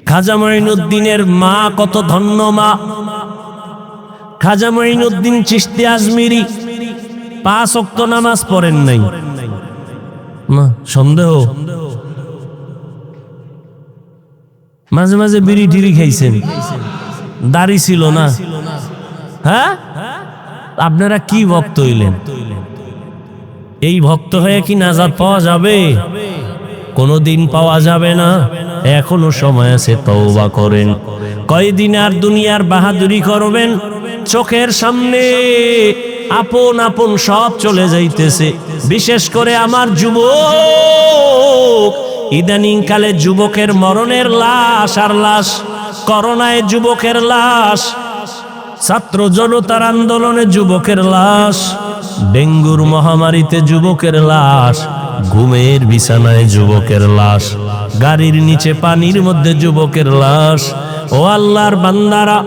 খাজা মুঈনুদ্দিনের মা কত ধন্য মা! খাজা মুঈনুদ্দিন চিশতি আজমিরি 5 ওয়াক্ত নামাজ পড়েন নাই না, সন্দেহ। মাঝে মাঝে বিড়ি টিড়ি খাইছেন, দাড়ি ছিল না। হ্যাঁ, আপনারা কি ভক্ত হইলেন? এই ভক্ত হয়ে কি নাজাত পাওয়া যাবে? কোনদিন পাওয়া যাবে না। এখনো সময় আছে, তওবা করেন। কয়দিন আর দুনিয়ার বাহাদুরি করবেন? চোখের সামনে আপন আপন সব চলে যাইতেছে। বিশেষ করে আমার যুবক, ইদানিং কালে যুবকের মরণের লাশ আর লাশ, করোনায় যুবকের লাশ, ছাত্র জনতার আন্দোলনে যুবকের লাশ, ডেঙ্গুর মহামারীতে যুবকের লাশ, ঘুমের বিছানায় যুবকের লাশ, গাড়ির নিচে পানির মধ্যে যুবকের লাশ। ও আল্লাহর বান্দারা,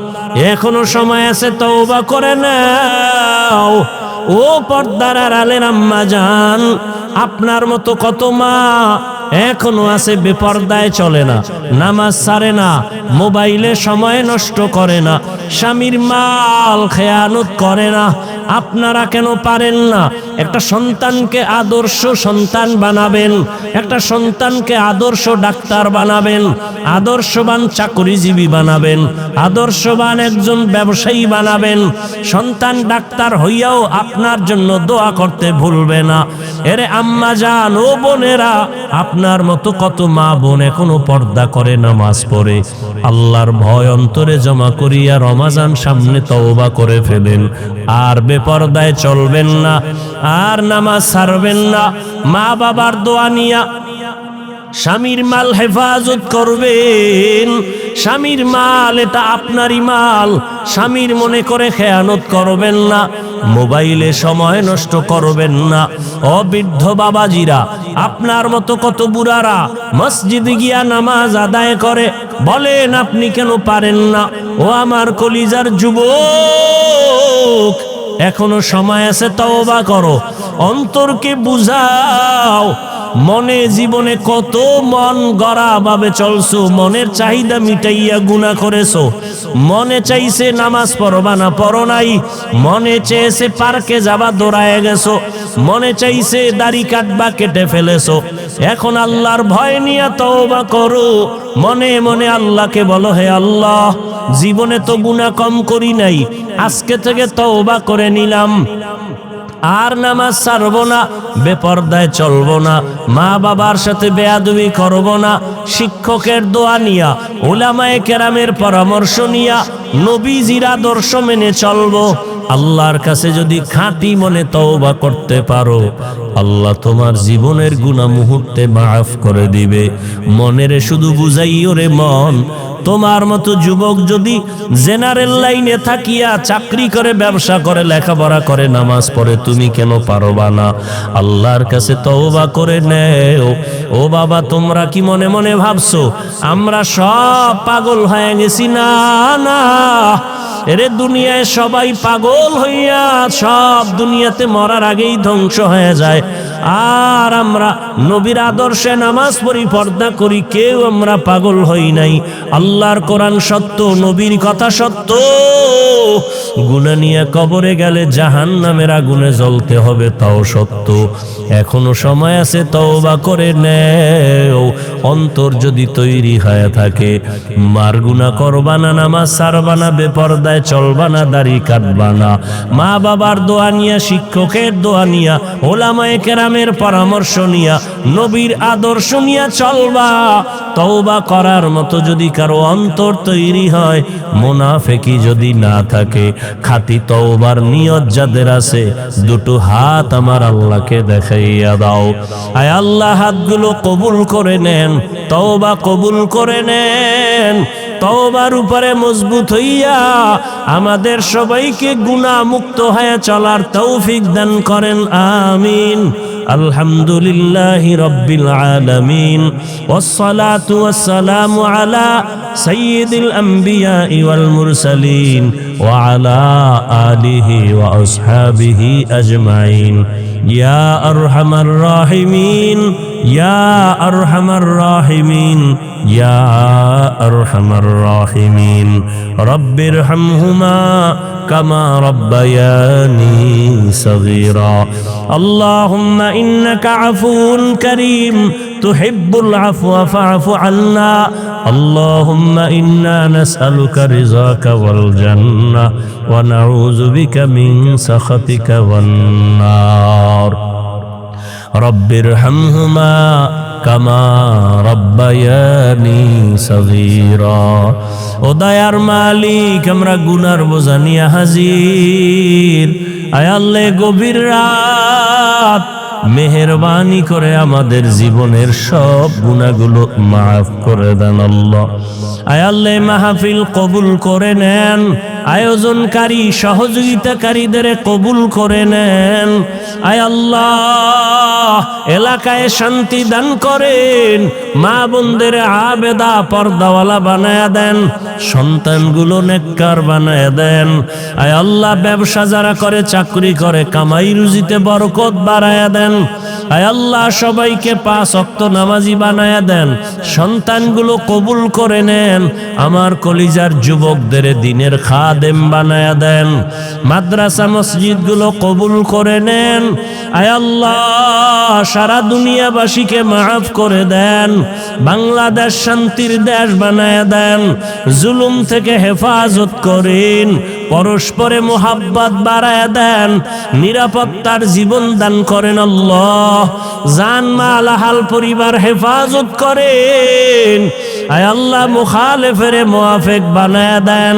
এখনো সময় আছে, তওবা করে নাও। ও পর্দার আড়ালের আম্মা জান, আপনার মতো কত মা এখনো আছে বেপর্দায় চলে না, নামাজ ছাড়ে না, মোবাইলে সময় নষ্ট করে না, স্বামীর মাল খেয়ানত করে না। আপনারা কেন পারেন না? একটা সন্তানকে আদর্শ সন্তান বানাবেন, একটা সন্তানকে আদর্শ ডাক্তার বানাবেন, আদর্শবান চাকরিজীবী বানাবেন, আদর্শবান একজন ব্যবসায়ী বানাবেন। সন্তান ডাক্তার হইয়াও আপনার জন্য দোয়া করতে ভুলবে না। এরে আম্মা জান, ও বোনেরা, আপনার মতো কত মা বোন এখনো পর্দা করে নামাজ পড়ে, আল্লাহর ভয় অন্তরে জমা করিয়া রমাজান সামনে তওবা করে ফেলেন। আর বেপর্দায় চলবেন না, আর নামাজ ছাড়বেন না। মা বাবার দোয়া নিয়া স্বামীর মাল হেফাজত করবেন। স্বামীর মাল এটা আপনারই মাল, স্বামীর মনে করে খেয়ানত করবেন না। মোবাইলে সময় নষ্ট করবেন না। অবৃদ্ধ বাবাজিরা, আপনার মতো কত বুড়ারা মসজিদে গিয়া নামাজ আদায় করে, বলেন আপনি কেন পারেন না? ও আমার কলিজার যুবক, এখনো সময় আছে, তওবা করো, অন্তরকে বুঝাও। মনে জীবনে কত মন গড়া ভাবে চলছো, মনের চাহিদা মিটাইয়া গুনাহ করেছো। মনে চাইছে নামাজ পড়বা না, পড়ো নাই। মনে চেয়েছে পার্কে যাবা, দৌড়ায় গেছো। মনে চাইছে দাড়ি কাটবা, কেটে ফেলেছো। এখন আল্লাহর ভয় নিয়ে তওবা করো। মনে মনে আল্লাহকে বলো, হে আল্লাহ, জীবনে তো গুনাহ কম করি নাই, আজকে থেকে তওবা করে নিলাম। আর নামাজ ছাড়বো না, বেপরদায় চলবো না, মা বাবার সাথে বেয়াদবি করবো না, শিক্ষকের দোয়া নিয়া, উলামায়ে কেরামের পরামর্শ নিয়া, নবীজির আদর্শ মেনে চলবো। আল্লাহর কাছে যদি খাঁটি মনে তওবা করতে পারো, আল্লাহ তোমার জীবনের গুনাহ মুহূর্তে মাফ করে দিবে। মনেরে শুধু বুঝাইও রে মন, তোমার মতো যুবক যদি জেনারেল লাইনে থাকিয়া চাকরি করে, ব্যবসা করে, লেখাপড়া করে, নামাজ পড়ে, তুমি কেন পারবা না? আল্লাহর কাছে তওবা করে নেও। ও বাবা, তোমরা কি মনে মনে ভাবছো আমরা সব পাগল হয়ে গেছি? না না, এরে দুনিয়ায় সবাই পাগল হইয়া সব দুনিয়াতে মরার আগেই ধ্বংস হয়ে যায়। আর আমরা নবীর আদর্শে নামাজ পড়ি, পর্দা করি, কেউ আমরা পাগল হই নাই। আল্লাহর কোরআন সত্য, নবীর কথা সত্য। গুনাহ নিয়ে কবরে গেলে জাহান্নামের আগুনে জ্বলতে হবে, তাও সত্য। এখনো সময় আছে, তওবা করে নেও। অন্তর যদি তৈরি হয়ে থাকে, মার গুনাহ করবা না, নামাজ ছাড়বা না, বেপরদায় চলবা না, দাড়ি কাটবা না, মা বাবার দোয়া নিয়া, শিক্ষকের দোয়া নিয়া, ওলামায়ে কেরামের পরামর্শ নিয়া, নবীর আদর্শ নিয়া চলবা। তওবা করার মতো যদি কারো অন্তর তৈরি হয়, মুনাফিকি যদি না থাকে, খাঁটি তওবার নিয়ত যাদের আছে, দুটো হাত আমার আল্লাহকে দেখাইয়া দাও। আয় আল্লাহ, হাতগুলো কবুল করে নেন, তওবা কবুল করে নেন। তওবার উপরে মজবুত হইয়া আমাদের সবাইকে গুনাহ মুক্ত হয়ে চলার তৌফিক দান করেন, আমিন। আলহামদুলিল্লাহি রাব্বিল আলামিন, ওয়াসসালাতু ওয়াসসালামু আলা সাইয়্যিদিল আমবিয়া ওয়াল মুরসালিন ওয়া আলা আলিহি ওয়া আসহাবিহি আজমাইন। ইয়া আরহামার রাহিমিন, ইয়া আরহামার রাহিমিন, ইয়া আরহামার রাহিমিন। রব্বিরহামহুমা কামা রব্বায়ানি সগীরা। আল্লাহুম্মা ইন্নাকা আফুউন কারীম তুহিব্বুল আফওয়া ফা'ফু আন্না। আল্লাহুম্মা ইন্না নাসআলুকা রিযাকা ওয়াল জান্নাহ ওয়া নাউযু বিকা মিন সাখাতিকা ওয়ান নার। রব্বিরহামহুমা কামা রব্বায়ানি সগীরা। ও দয়ার মালিক, আমরা গুনার বোঝা নিয়ে হাজির। আয় আল্লাহ, গভীর রাত, মেহেরবানি করে আমাদের জীবনের সব গুনাহগুলো মাফ করে দেন আল্লাহ। আয় আল্লাহ, মাহফিল কবুল করে নেন, আয়োজনকারী সহযোগিতাকারীদের কবুল করে নেন। আয় আল্লাহ, এলাকায় শান্তি দান করেন, মা বোনদের আবেদা পর্দাওয়ালা বানায়া দেন, সন্তানগুলো নেককার বানায়া দেন। আয় আল্লাহ, ব্যবসা যারা করে, চাকরি করে, কামাই রুজিতে বরকত বাড়ায়া দেন। আয় আল্লাহ, সবাইকে 5 ওয়াক্ত নামাজি বানায়া দেন, সন্তানগুলো কবুল করে নেন। আমার কলিজার যুবকদের দিনের খাদেম বানায়া দেন, মাদ্রাসা মসজিদগুলো কবুল করে নেন। আয় আল্লাহ, সারা দুনিয়াবাসীকে মাফ করে দেন, বাংলাদেশ শান্তির দেশ বানায়া দেন, জুলুম থেকে হেফাজত করেন, পরস্পরে মোহাব্বত বাড়ায়া দেন, নিরাপত্তার জীবন দান করেন আল্লাহ। জান মাল আহাল পরিবার হেফাজত করেন। আয় আল্লাহ, মুখালেফের মুআফিক বানায়া দেন।